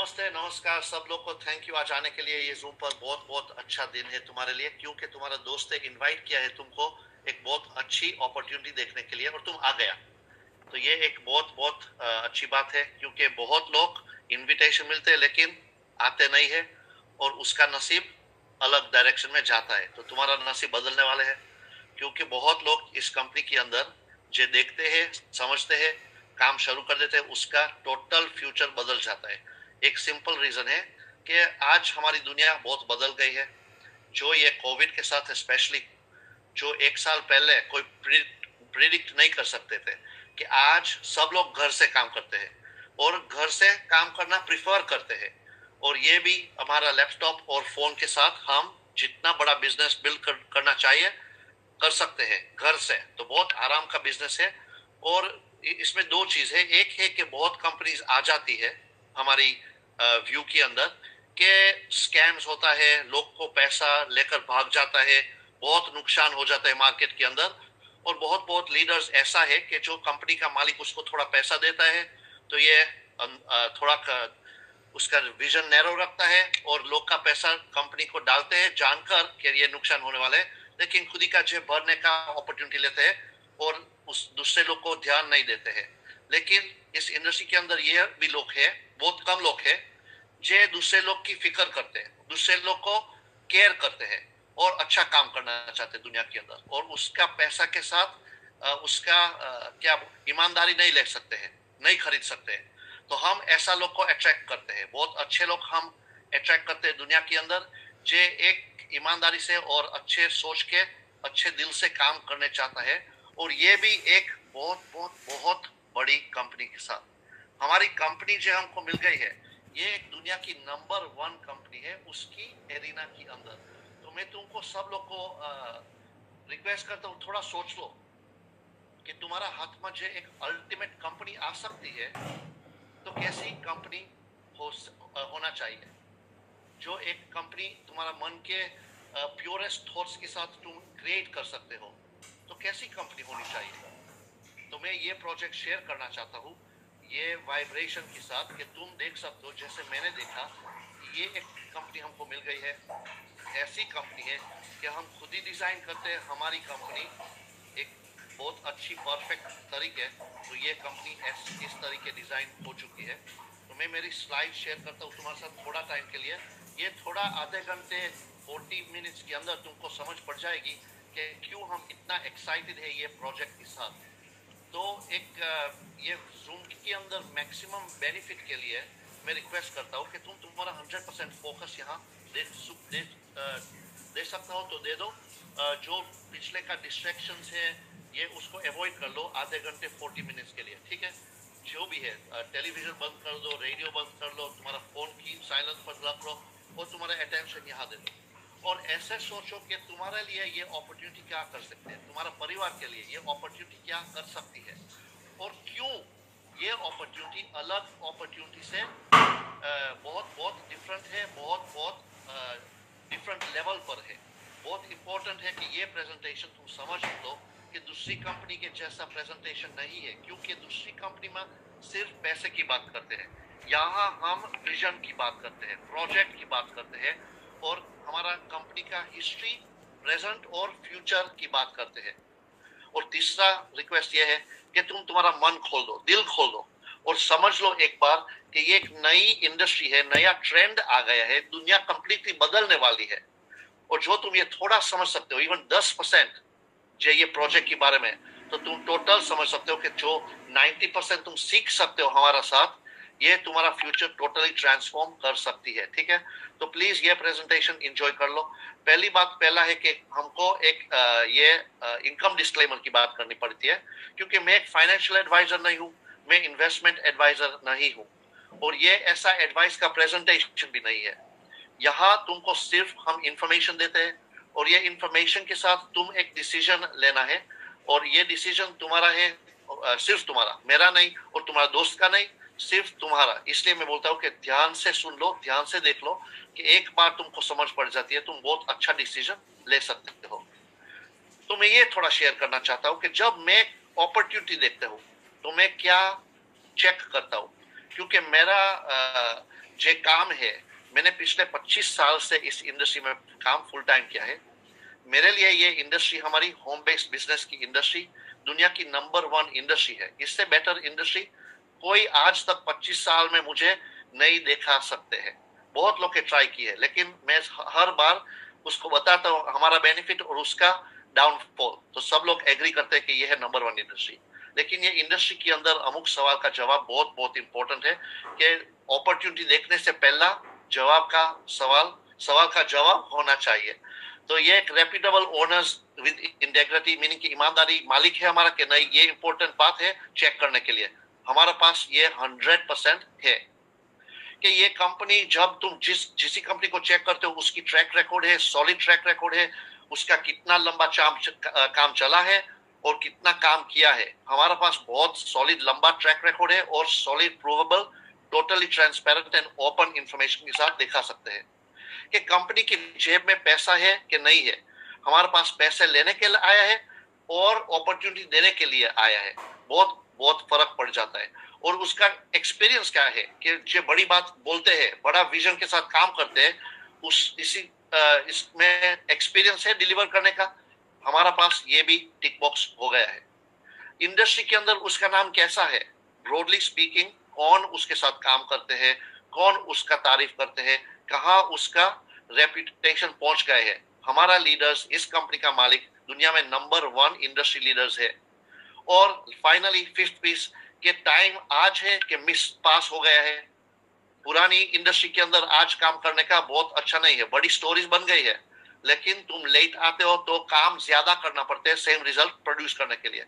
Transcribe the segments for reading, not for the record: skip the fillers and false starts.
नमस्ते नमस्कार सब लोग को थैंक यू आज आने के लिए। ये जूम पर बहुत बहुत अच्छा दिन है तुम्हारे लिए, क्योंकि तुम्हारा दोस्त ने इनवाइट किया है तुमको एक बहुत अच्छी अपॉर्चुनिटी देखने के लिए और तुम आ गया। तो ये एक बहुत बहुत अच्छी बात है, क्योंकि बहुत लोग इनविटेशन मिलते हैं लेकिन आते नहीं है और उसका नसीब अलग डायरेक्शन में जाता है। तो तुम्हारा नसीब बदलने वाले है, क्योंकि बहुत लोग इस कंपनी के अंदर जो देखते हैं समझते हैं काम शुरू कर देते हैं, उसका टोटल फ्यूचर बदल जाता है। एक सिंपल रीजन है कि आज हमारी दुनिया बहुत बदल गई है। जो ये कोविड के साथ स्पेशली, जो एक साल पहले कोई प्रिडिक्ट नहीं कर सकते थे कि आज सब लोग घर से काम करते हैं और घर से काम करना प्रिफर करते हैं। और ये भी हमारा लैपटॉप और फोन के साथ हम जितना बड़ा बिजनेस बिल्ड करना चाहिए कर सकते हैं घर से। तो बहुत आराम का बिजनेस है। और इसमें दो चीज है, एक है कि बहुत कंपनीज आ जाती है हमारी व्यू के अंदर के स्कैम्स होता है, लोग को पैसा लेकर भाग जाता है, बहुत नुकसान हो जाता है मार्केट के अंदर। और बहुत बहुत लीडर्स ऐसा है कि जो कंपनी का मालिक उसको थोड़ा पैसा देता है तो ये थोड़ा उसका विजन नैरो रखता है और लोग का पैसा कंपनी को डालते हैं जानकर कि ये नुकसान होने वाला है, लेकिन खुद ही का जेब भरने का अपॉर्चुनिटी लेते हैं और उस दूसरे लोग को ध्यान नहीं देते हैं। लेकिन इस इंडस्ट्री के अंदर ये भी लोग हैं, बहुत कम लोग हैं जो दूसरे लोग की फिक्र करते हैं, दूसरे लोग को केयर करते हैं और अच्छा काम करना चाहते हैं दुनिया के अंदर। और उसका पैसा के साथ उसका क्या ईमानदारी नहीं ले सकते हैं, नहीं खरीद सकते हैं। तो हम ऐसा लोग को अट्रैक्ट करते हैं, बहुत अच्छे लोग हम अट्रैक्ट करते हैं दुनिया के अंदर जो एक ईमानदारी से और अच्छे सोच के अच्छे दिल से काम करने चाहता है। और ये भी एक बहुत बहुत बहुत बड़ी कंपनी के साथ हमारी कंपनी जो हमको मिल गई है, ये एक दुनिया की नंबर 1 कंपनी है उसकी एरिना के अंदर। तो मैं तुमको सब लोग को रिक्वेस्ट करता हूँ, थोड़ा सोच लो कि तुम्हारा हाथ में जो एक अल्टीमेट कंपनी आ सकती है तो कैसी कंपनी होना चाहिए। जो एक कंपनी तुम्हारा मन के प्योरेस्ट थॉट्स के साथ तुम क्रिएट कर सकते हो, तो कैसी कंपनी होनी चाहिए। तो मैं ये प्रोजेक्ट शेयर करना चाहता हूँ ये वाइब्रेशन के साथ कि तुम देख सकते हो जैसे मैंने देखा ये एक कंपनी हमको मिल गई है। ऐसी कंपनी है कि हम खुद ही डिजाइन करते हैं हमारी कंपनी एक बहुत अच्छी परफेक्ट तरीके। तो ये कंपनी इस तरीके डिजाइन हो चुकी है। तो मैं मेरी स्लाइड शेयर करता हूँ तुम्हारे साथ थोड़ा टाइम के लिए। ये थोड़ा आधे घंटे 40 मिनट्स के अंदर तुमको समझ पड़ जाएगी कि क्यों हम इतना एक्साइटेड है ये प्रोजेक्ट के साथ। तो एक ये जूम के अंदर मैक्सिमम बेनिफिट के लिए मैं रिक्वेस्ट करता हूँ कि तुम तुम्हारा 100% फोकस यहाँ दे सकता हो तो दे दो। जो पिछले का डिस्ट्रैक्शंस है ये उसको अवॉइड कर लो आधे घंटे 40 मिनट्स के लिए, ठीक है। जो भी है टेलीविजन बंद कर दो, रेडियो बंद कर लो, तुम्हारा फोन की साइलेंस पर रख लो और तुम्हारा अटेंशन यहाँ दे दो। और ऐसे सोचो कि तुम्हारे लिए ये अपॉर्चुनिटी क्या कर सकते हैं, तुम्हारा परिवार के लिए ये अपॉर्चुनिटी क्या कर सकती है और क्यों ये अपॉर्चुनिटी अलग अपॉर्चुनिटी से बहुत बहुत डिफरेंट है, बहुत बहुत डिफरेंट लेवल पर है। बहुत इंपॉर्टेंट है कि ये प्रेजेंटेशन तुम समझ लो कि दूसरी कंपनी के जैसा प्रेजेंटेशन नहीं है, क्योंकि दूसरी कंपनी में सिर्फ पैसे की बात करते हैं, यहाँ हम विजन की बात करते हैं, प्रोजेक्ट की बात करते हैं और हमारा कंपनी का हिस्ट्री, प्रेजेंट और फ्यूचर की बात करते हैं। और तीसरा रिक्वेस्ट ये है कि तुम तुम्हारा मन खोल दो, दिल खोल दो और समझ लो एक बार कि ये एक नई इंडस्ट्री है, नया ट्रेंड आ गया है, दुनिया कंप्लीटली बदलने वाली है। और जो तुम ये थोड़ा समझ सकते हो, इवन 10% जो ये प्रोजेक्ट के बारे में, तो तुम टोटल समझ सकते हो कि जो 90% तुम सीख सकते हो हमारा साथ, ये तुम्हारा फ्यूचर टोटली ट्रांसफॉर्म कर सकती है, ठीक है। तो प्लीज ये प्रेजेंटेशन एंजॉय कर लो। पहली बात पहला है कि हमको एक ये इनकम डिस्क्लेमर की बात करनी पड़ती है, क्योंकि मैं एक फाइनेंशियल एडवाइजर नहीं हूँ, मैं इन्वेस्टमेंट एडवाइजर नहीं हूँ और ये ऐसा एडवाइस का प्रेजेंटेशन भी नहीं है। यहाँ तुमको सिर्फ हम इंफॉर्मेशन देते हैं और ये इंफॉर्मेशन के साथ तुम एक डिसीजन लेना है और ये डिसीजन तुम्हारा है, सिर्फ तुम्हारा, मेरा नहीं और तुम्हारा दोस्त का नहीं, सिर्फ तुम्हारा। इसलिए मैं बोलता हूँ कि ध्यान से सुन लो, ध्यान से देख लो कि एक बार तुमको समझ पड़ जाती है तुम बहुत अच्छा डिसीजन ले सकते हो। तो मैं ये थोड़ा शेयर करना चाहता हूँ कि जब मैं अपॉर्चुनिटी देखता हूँ तो मैं क्या चेक करता हूँ, क्योंकि मेरा जो काम है, मैंने पिछले 25 साल से इस इंडस्ट्री में काम फुल टाइम किया है। मेरे लिए ये इंडस्ट्री हमारी होम बेस्ड बिजनेस की इंडस्ट्री दुनिया की नंबर 1 इंडस्ट्री है। इससे बेटर इंडस्ट्री कोई आज तक 25 साल में मुझे नहीं देखा सकते हैं। बहुत लोग के ट्राई किए, लेकिन मैं हर बार उसको बताता हूँ हमारा बेनिफिट और उसका डाउनफॉल, तो सब लोग एग्री करते हैं कि ये है नंबर 1 इंडस्ट्री। लेकिन ये इंडस्ट्री के अंदर अमुक सवाल का जवाब बहुत बहुत इंपॉर्टेंट है कि अपॉर्चुनिटी देखने से पहला सवाल का जवाब होना चाहिए। तो ये एक reputable owners with integrity, meaning की ईमानदारी मालिक है हमारा कि नहीं, ये इंपॉर्टेंट बात है चेक करने के लिए। हमारे पास ये 100% है कि ये कंपनी, जब तुम जिस कंपनी को चेक करते हो उसकी ट्रैक रिकॉर्ड है, सॉलिड ट्रैक रिकॉर्ड है, उसका कितना लंबा काम चला है और कितना काम किया है। हमारे पास बहुत सॉलिड लंबा ट्रैक रिकॉर्ड है और solid provable, totally transparent and open information के साथ दिखा सकते हैं कि कंपनी की जेब में पैसा है कि नहीं है। हमारे पास पैसे लेने के लिए आया है और अपॉर्चुनिटी देने के लिए आया है, बहुत बहुत फर्क पड़ जाता है। और उसका एक्सपीरियंस क्या है कि जो बड़ी बात बोलते हैं, बड़ा विजन के साथ काम करते हैं, इसमें एक्सपीरियंस है डिलीवर करने का। हमारा पास ये भी टिक बॉक्स हो गया है। इंडस्ट्री के अंदर उसका नाम कैसा है, ब्रॉडली स्पीकिंग, कौन उसके साथ काम करते हैं, कौन उसका तारीफ करते हैं, कहाँ उसका रेपुटेशन पहुंच गए है। हमारा लीडर्स, इस कंपनी का मालिक दुनिया में नंबर 1 इंडस्ट्री लीडर्स है। और फाइनली 5th पीस के टाइम आज है कि मिस पास हो गया है। पुरानी इंडस्ट्री के अंदर आज काम करने का बहुत अच्छा नहीं है, बड़ी स्टोरीज बन गई है, लेकिन तुम लेट आते हो तो काम ज्यादा करना पड़ता है सेम रिजल्ट प्रोड्यूस करने के लिए।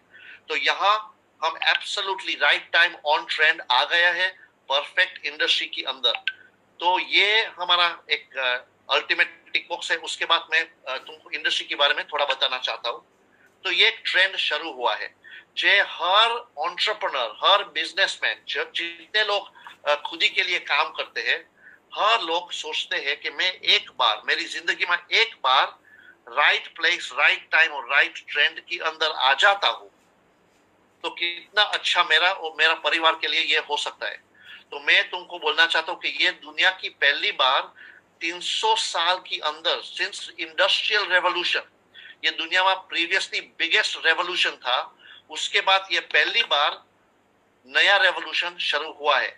तो यहाँ हम absolutely right time on trend आ गया है परफेक्ट इंडस्ट्री के अंदर। तो ये हमारा एक अल्टीमेट टिक बॉक्स है। उसके बाद मैं तुमको इंडस्ट्री के बारे में थोड़ा बताना चाहता हूँ। तो ये एक ट्रेंड शुरू हुआ है, जे हर एंटरप्रेन्योर, हर बिजनेसमैन, जितने लोग खुद ही के लिए काम करते हैं, हर लोग सोचते हैं कि मैं एक बार मेरी जिंदगी में एक बार राइट प्लेस, राइट टाइम और राइट ट्रेंड के अंदर आ जाता हूँ तो कितना अच्छा मेरा और मेरा परिवार के लिए ये हो सकता है। तो मैं तुमको बोलना चाहता हूँ कि ये दुनिया की पहली बार 300 साल के अंदर, सिंस इंडस्ट्रियल रेवोल्यूशन, ये दुनिया में प्रीवियसली बिगेस्ट रेवोल्यूशन था, उसके बाद ये पहली बार नया रेवोल्यूशन शुरू हुआ है।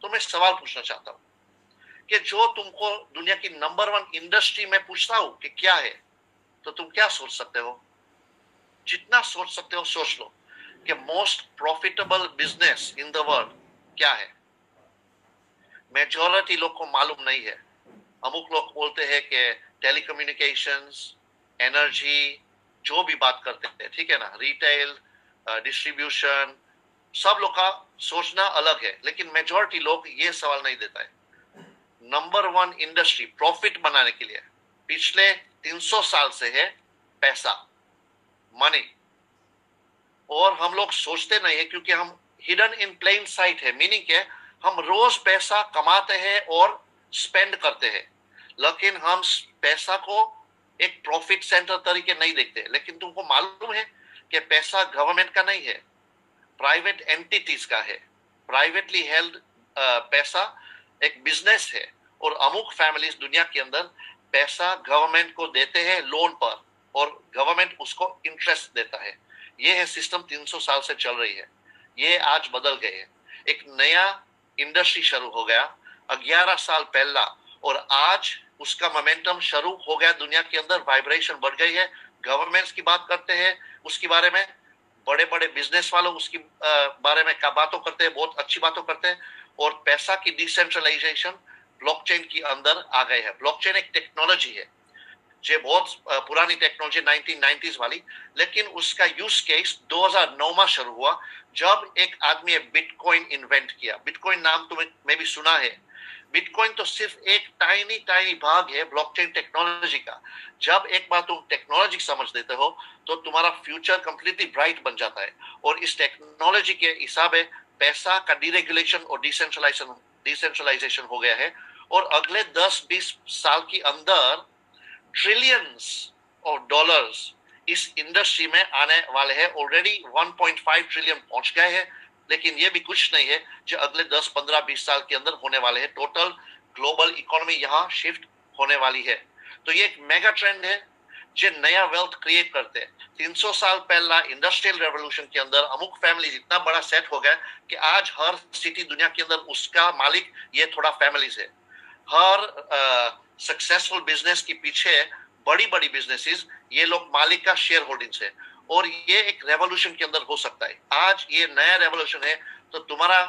तो मैं सवाल पूछना चाहता हूँ कि जो तुमको दुनिया की नंबर 1 इंडस्ट्री में पूछता हूँ कि क्या है, तो तुम क्या सोच सकते हो? जितना सोच सकते हो सोच लो कि most profitable business in the world क्या है। मेजॉरिटी लोग को मालूम नहीं है। अमुक लोग बोलते हैं कि टेलीकम्युनिकेशंस, एनर्जी, जो भी बात करते हैं, ठीक है ना, रिटेल, डिस्ट्रीब्यूशन, सब लोग का सोचना अलग है, लेकिन मेजॉरिटी लोग ये सवाल नहीं देता है। नंबर 1 इंडस्ट्री प्रॉफिट बनाने के लिए पिछले 300 साल से है पैसा, मनी। और हम लोग सोचते नहीं है क्योंकि हम हिडन इन प्लेन साइट है, मीनिंग के हम रोज पैसा कमाते हैं और स्पेंड करते हैं, लेकिन हम पैसा को एक प्रॉफिट सेंटर तरीके नहीं देखते। लेकिन तुमको मालूम है कि पैसा गवर्नमेंट का नहीं है, प्राइवेट एंटिटीज का है। प्राइवेटली हेल्ड पैसा एक बिजनेस है और अमुक फैमिलीज दुनिया के अंदर पैसा गवर्नमेंट को देते हैं लोन पर और गवर्नमेंट उसको इंटरेस्ट देता है। ये है सिस्टम 300 साल से चल रही है, ये आज बदल गए है। एक नया इंडस्ट्री शुरू हो गया 11 साल पहला और आज उसका मोमेंटम शुरू हो गया दुनिया के अंदर, वाइब्रेशन बढ़ गई है। गवर्नमेंट्स की बात करते हैं उसके बारे में, बड़े बड़े बिजनेस वालों उसकी बारे में क्या बातों करते हैं, बहुत अच्छी बातों करते हैं। और पैसा की डिसेंट्रलाइजेशन ब्लॉकचेन के अंदर आ गए है। ब्लॉकचेन एक टेक्नोलॉजी है जो बहुत पुरानी टेक्नोलॉजी 1990s वाली, लेकिन उसका यूज केस 2009 में शुरू हुआ जब एक आदमी ने बिटकॉइन इन्वेंट किया। बिटकॉइन नाम तुम्हें में भी सुना है। बिटकॉइन तो सिर्फ एक टाइनी भाग है ब्लॉकचेन टेक्नोलॉजी का। जब एक बार तुम टेक्नोलॉजी समझ देते हो तो तुम्हारा फ्यूचर कंप्लीटली ब्राइट बन जाता है। और इस टेक्नोलॉजी के हिसाब से पैसा का डीरेगुलेशन और डिसेंट्रलाइजेशन हो गया है और अगले 10-20 साल के अंदर ट्रिलियंस ऑफ डॉलर्स इस इंडस्ट्री में आने वाले हैं। ऑलरेडी 1.5 ट्रिलियन पहुंच गए हैं लेकिन ये भी कुछ नहीं है जो अगले 10, 15, 20 साल के अंदर होने वाले हैं। टोटल ग्लोबल इकोनॉमी यहाँ शिफ्ट होने वाली है। तो ये एक मेगा ट्रेंड है जो नया वेल्थ क्रिएट करते हैं। 300 साल पहला इंडस्ट्रियल रेवोल्यूशन के अंदर अमुक फैमिली इतना बड़ा सेट हो गया कि आज हर सिटी दुनिया के अंदर उसका मालिक ये थोड़ा फैमिलीज है। हर सक्सेसफुल बिजनेस के पीछे बड़ी बड़ी बिजनेसेस ये लोग मालिक का शेयर होल्डिंग्स है, और ये एक रेवोल्यूशन के अंदर हो सकता है। आज ये नया रेवोल्यूशन है, तो तुम्हारा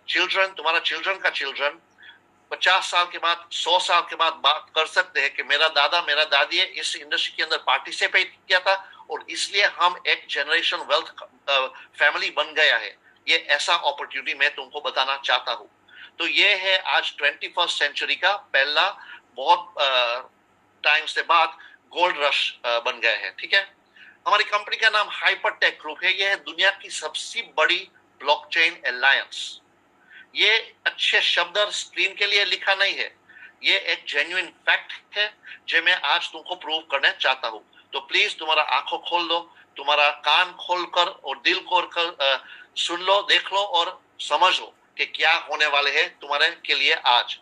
चिल्ड्रन का चिल्ड्रन 50 साल के बाद, 100 साल के बाद बात कर सकते हैं कि मेरा दादा मेरा दादी इस इंडस्ट्री के अंदर पार्टिसिपेट किया था और इसलिए हम एक जनरेशन वेल्थ फैमिली बन गया है। ये ऐसा अपॉर्चुनिटी मैं तुमको बताना चाहता हूँ। तो ये है आज 21st सेंचुरी का पहला बहुत टाइम से बाद गोल्ड रश बन गया है। ठीक है, हमारी कंपनी का नाम हाइपरटेक ग्रुप है। यह है दुनिया की सबसे बड़ी ब्लॉकचेन अलायंस। ये अच्छे शब्द स्क्रीन के लिए लिखा नहीं है, ये एक जेन्युइन फैक्ट है जो मैं आज तुमको प्रूव करना चाहता हूँ। तो प्लीज तुम्हारा आंखों खोल लो, तुम्हारा कान खोलकर और दिल खोलकर सुन लो, देख लो और समझ लो कि क्या होने वाले हैं तुम्हारे के लिए। आज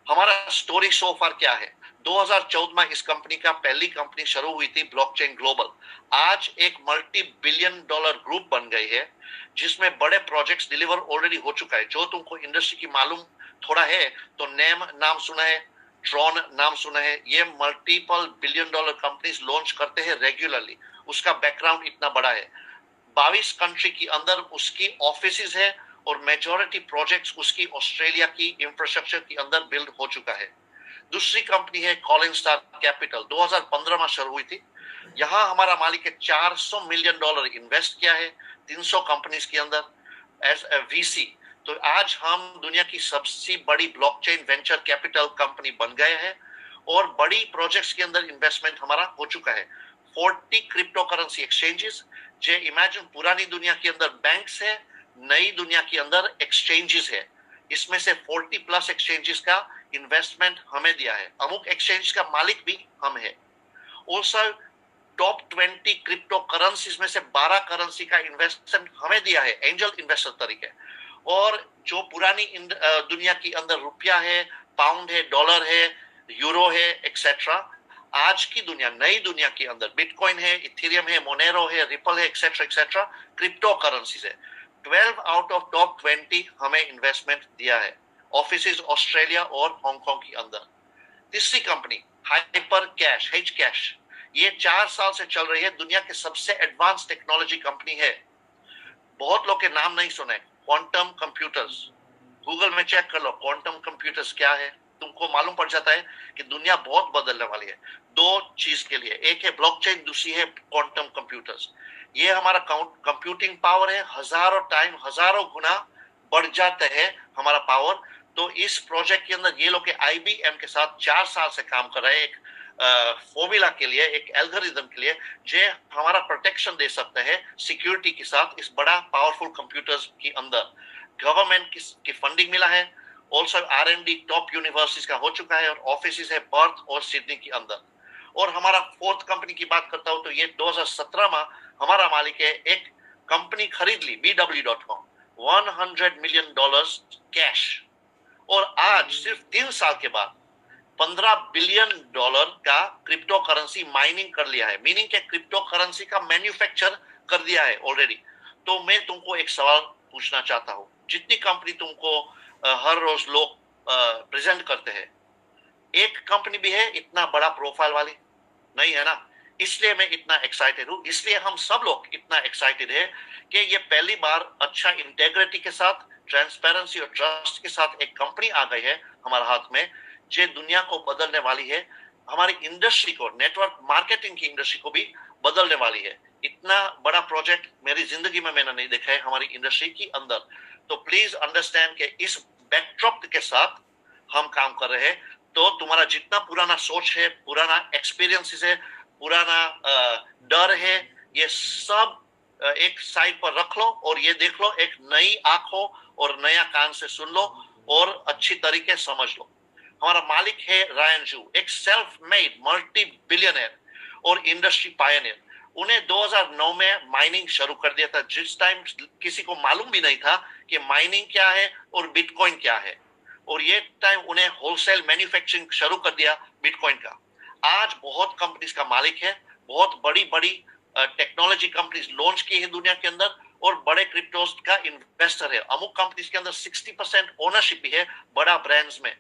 हमारा स्टोरी सो फार क्या है। 2014 में इस कंपनी का पहली कंपनी शुरू हुई थी, ब्लॉकचेन ग्लोबल। आज एक मल्टी बिलियन डॉलर ग्रुप बन गई है जिसमें बड़े प्रोजेक्ट्स डिलीवर ऑलरेडी हो चुका है। जो तुमको इंडस्ट्री की मालूम थोड़ा है तो नाम सुना है, ट्रॉन नाम सुना है। ये multiple billion dollar companies launch करते हैं रेगुलरली। उसका बैकग्राउंड इतना बड़ा है। 22 कंट्री के अंदर उसकी ऑफिसेज है और मेजॉरिटी प्रोजेक्ट्स उसकी ऑस्ट्रेलिया की इंफ्रास्ट्रक्चर के अंदर बिल्ड हो चुका है। दूसरी कंपनी है कॉलिन स्टार कैपिटल, 2015 में शुरू हुई थी। यहाँ हमारा मालिक है $400 मिलियन इन्वेस्ट किया है 300 कंपनीज के अंदर एज ए वीसी। तो आज हम दुनिया की सबसे बड़ी ब्लॉकचेन वेंचर कैपिटल कंपनी बन गए हैं और बड़ी प्रोजेक्ट्स के अंदर इन्वेस्टमेंट हमारा हो चुका है। 40 क्रिप्टो करेंसी एक्सचेंजेस, जो इमेजिन पुरानी दुनिया के अंदर बैंक्स है, नई दुनिया के अंदर एक्सचेंजेस है। इसमें से 40 प्लस एक्सचेंजेस का इन्वेस्टमेंट हमें दिया है। अमुक एक्सचेंज का मालिक भी हम है। ऑल्सो टॉप 20 क्रिप्टो करेंसीज में से 12 करेंसी का इन्वेस्टमेंट हमें दिया है एंजल इन्वेस्टर तरीके। और जो पुरानी दुनिया के अंदर रुपया है, पाउंड है, डॉलर है, यूरो है एक्सेट्रा, आज की दुनिया, नई दुनिया के अंदर बिटकॉइन है, इथेरियम है, मोनेरो है, रिपल है एक्सेट्रा एक्सेट्रा, क्रिप्टो करेंसीज है। 12 आउट ऑफ टॉप 20 हमें इन्वेस्टमेंट दिया है, ऑफिसेज ऑस्ट्रेलिया और हांगकांग के अंदर। तीसरी company hyper cash, H cash, ये 4 साल से चल रही है, दुनिया के सबसे एडवांस टेक्नोलॉजी कंपनी है। बहुत लोग के नाम नहीं सुने, क्वांटम कंप्यूटर्स। गूगल में चेक कर लो क्वांटम कंप्यूटर्स क्या है, तुमको मालूम पड़ जाता है कि दुनिया बहुत बदलने वाली है। दो चीज के लिए, एक है ब्लॉकचेन, दूसरी है क्वांटम कंप्यूटर्स। ये हमारा कंप्यूटिंग पावर है, हजारों गुना बढ़ जाता है हमारा पावर। तो इस प्रोजेक्ट के अंदर ये लोग IBM के साथ 4 साल से काम कर रहे हैं, एक फॉर्मूला के लिए, एक एल्गोरिथम के लिए, जो हमारा प्रोटेक्शन दे सकता है सिक्योरिटी के साथ इस बड़ा पावरफुल कंप्यूटर्स के अंदर। गवर्नमेंट की फंडिंग मिला है। ऑल्सो R&D टॉप यूनिवर्सिटीज का हो चुका है और ऑफिस है पर्थ और सिडनी के अंदर। और हमारा फोर्थ कंपनी की बात करता हूं तो ये 2017 में हमारा मालिक है, एक कंपनी खरीद ली BW.com, $100 मिलियन कैश। और आज सिर्फ 3 साल के बाद $15 बिलियन का क्रिप्टो करेंसी माइनिंग कर लिया है, मीनिंग के क्रिप्टो करेंसी का मैन्युफैक्चर कर दिया है ऑलरेडी। तो मैं तुमको एक सवाल पूछना चाहता हूं, जितनी कंपनी तुमको हर रोज लोग प्रेजेंट करते हैं, एक कंपनी भी है इतना बड़ा प्रोफाइल वाली? नहीं है ना। इसलिए मैं इतना एक्साइटेड हूं, इसलिए हम सब लोग इतना एक्साइटेड है कि ये पहली बार अच्छा इंटेग्रिटी के साथ, ट्रांसपेरेंसी और ट्रस्ट के साथ एक कंपनी आ गई है हमारे हाथ में, जो दुनिया को बदलने वाली है। हमारी इंडस्ट्री को, नेटवर्क मार्केटिंग की इंडस्ट्री को भी बदलने वाली है। इतना बड़ा प्रोजेक्ट मेरी जिंदगी में मैंने नहीं देखा है हमारी इंडस्ट्री के अंदर। तो प्लीज अंडरस्टैंड कि इस बैकड्रॉप के साथ हम काम कर रहे हैं। तो तुम्हारा जितना पुराना सोच है, पुराना एक्सपीरियंसेस है, पुराना डर है, ये सब एक साइड पर रख लो और ये देख लो, एक नई आंखों और नया कान से सुन लो और अच्छी तरीके समझ लो। हमारा मालिक है रायन जू, एक सेल्फ मेड मल्टी बिलियनर और इंडस्ट्री पायनियर। उन्हें 2009 में माइनिंग शुरू कर दिया था, जिस टाइम किसी को मालूम भी नहीं था कि माइनिंग क्या है और बिटकॉइन क्या है। और ये टाइम उन्हें होलसेल मैन्युफैक्चरिंग शुरू कर दिया बिटकॉइन का। आज बहुत कंपनीज का मालिक है, बहुत बड़ी बड़ी टेक्नोलॉजी कंपनीज लॉन्च की है दुनिया के अंदर, और बड़े क्रिप्टोज का इन्वेस्टर है। अमुक कंपनीज के अंदर 60% ओनरशिप भी है बड़ा ब्रांड्स में।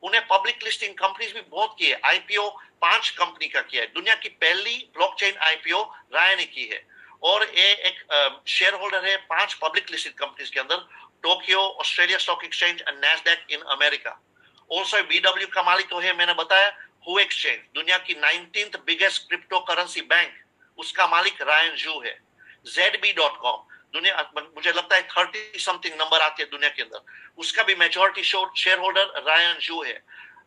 उन्हें पब्लिक लिस्टिंग कंपनीज भी बहुत की है। आईपीओ 5 कंपनी का किया है। दुनिया की पहली ब्लॉकचेन आईपीओ राय ने की है, और ये एक शेयर होल्डर है 5 पब्लिक लिस्टेड कंपनीज के अंदर, Tokyo, Australia stock exchange and Nasdaq in America. Also BW का मालिक तो है, मैंने बताया, हु एक्सचेंज, दुनिया की 19th biggest crypto currency bank, उसका मालिक रायन जू है। ZB.com, दुनिया, मुझे लगता है 30 समथिंग नंबर आती है दुनिया के अंदर, उसका भी मेजॉरिटी शेयर होल्डर रायन जू है।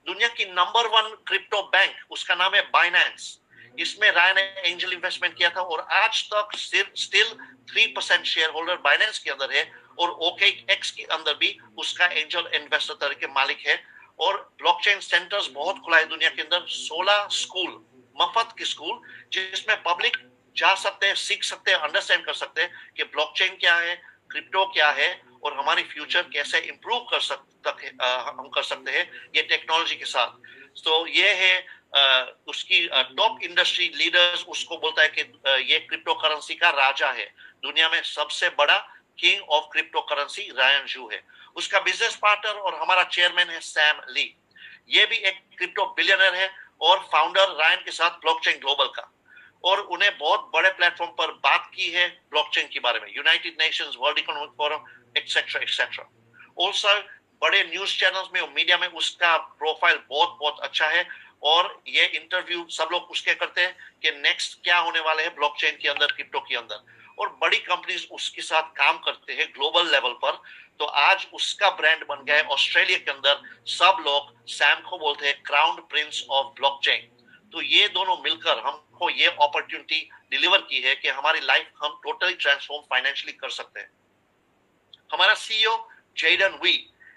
दुनिया की नंबर 1 क्रिप्टो बैंक, उसका नाम है बाइनेंस, इसमें रायन ने एंजल इन्वेस्टमेंट किया था, और आज तक स्टिल 3% शेयर होल्डर बाइनेंस के अंदर है, और OKX के अंदर भी उसका एंजल इन्वेस्टर तरीके मालिक है। और ब्लॉकचेन सेंटर्स बहुत खुला है दुनिया के अंदर, 16 स्कूल, मफत के स्कूल, जिसमें पब्लिक जा सकते हैं, सीख सकते हैं, अंडरस्टैंड कर सकते हैं कि ब्लॉकचेन क्या है, क्रिप्टो क्या है, और हमारी फ्यूचर कैसे इंप्रूव कर सकते हम कर सकते हैं ये टेक्नोलॉजी के साथ। तो ये है उसकी टॉप इंडस्ट्री लीडर्स उसको बोलता है कि ये क्रिप्टो करेंसी का राजा है, दुनिया में सबसे बड़ा king of crypto currency Ryan जू है। उसका बिजनेस पार्टनर और हमारा चेयरमैन है सैम ली, ये भी एक क्रिप्टो बिलियनर है और फाउंडर रायन के साथ ब्लॉकचेन ग्लोबल का, और उन्हें बहुत बड़े प्लेटफॉर्म पर बात की है ब्लॉकचेन के बारे में, United Nations, world economic forum, etcetera etcetera. Also बड़े न्यूज चैनल्स में और मीडिया में उसका प्रोफाइल बहुत बहुत अच्छा है, और ये इंटरव्यू सब लोग उसके करते हैं कि नेक्स्ट क्या होने वाले हैं ब्लॉकचेन के अंदर, क्रिप्टो के अंदर, और बड़ी कंपनीज उसके साथ काम करते हैं ग्लोबल लेवल पर। तो आज उसका ब्रांड बन गया है ऑस्ट्रेलिया के अंदर, सब लोग सैम को बोलते हैं क्राउन प्रिंस ऑफ ब्लॉकचेन। तो ये दोनों मिलकर हमको ये अपॉर्चुनिटी डिलीवर की है कि हमारी लाइफ हम टोटली ट्रांसफॉर्म फाइनेंशियली कर सकते हैं। हमारा सीईओ जेडन वी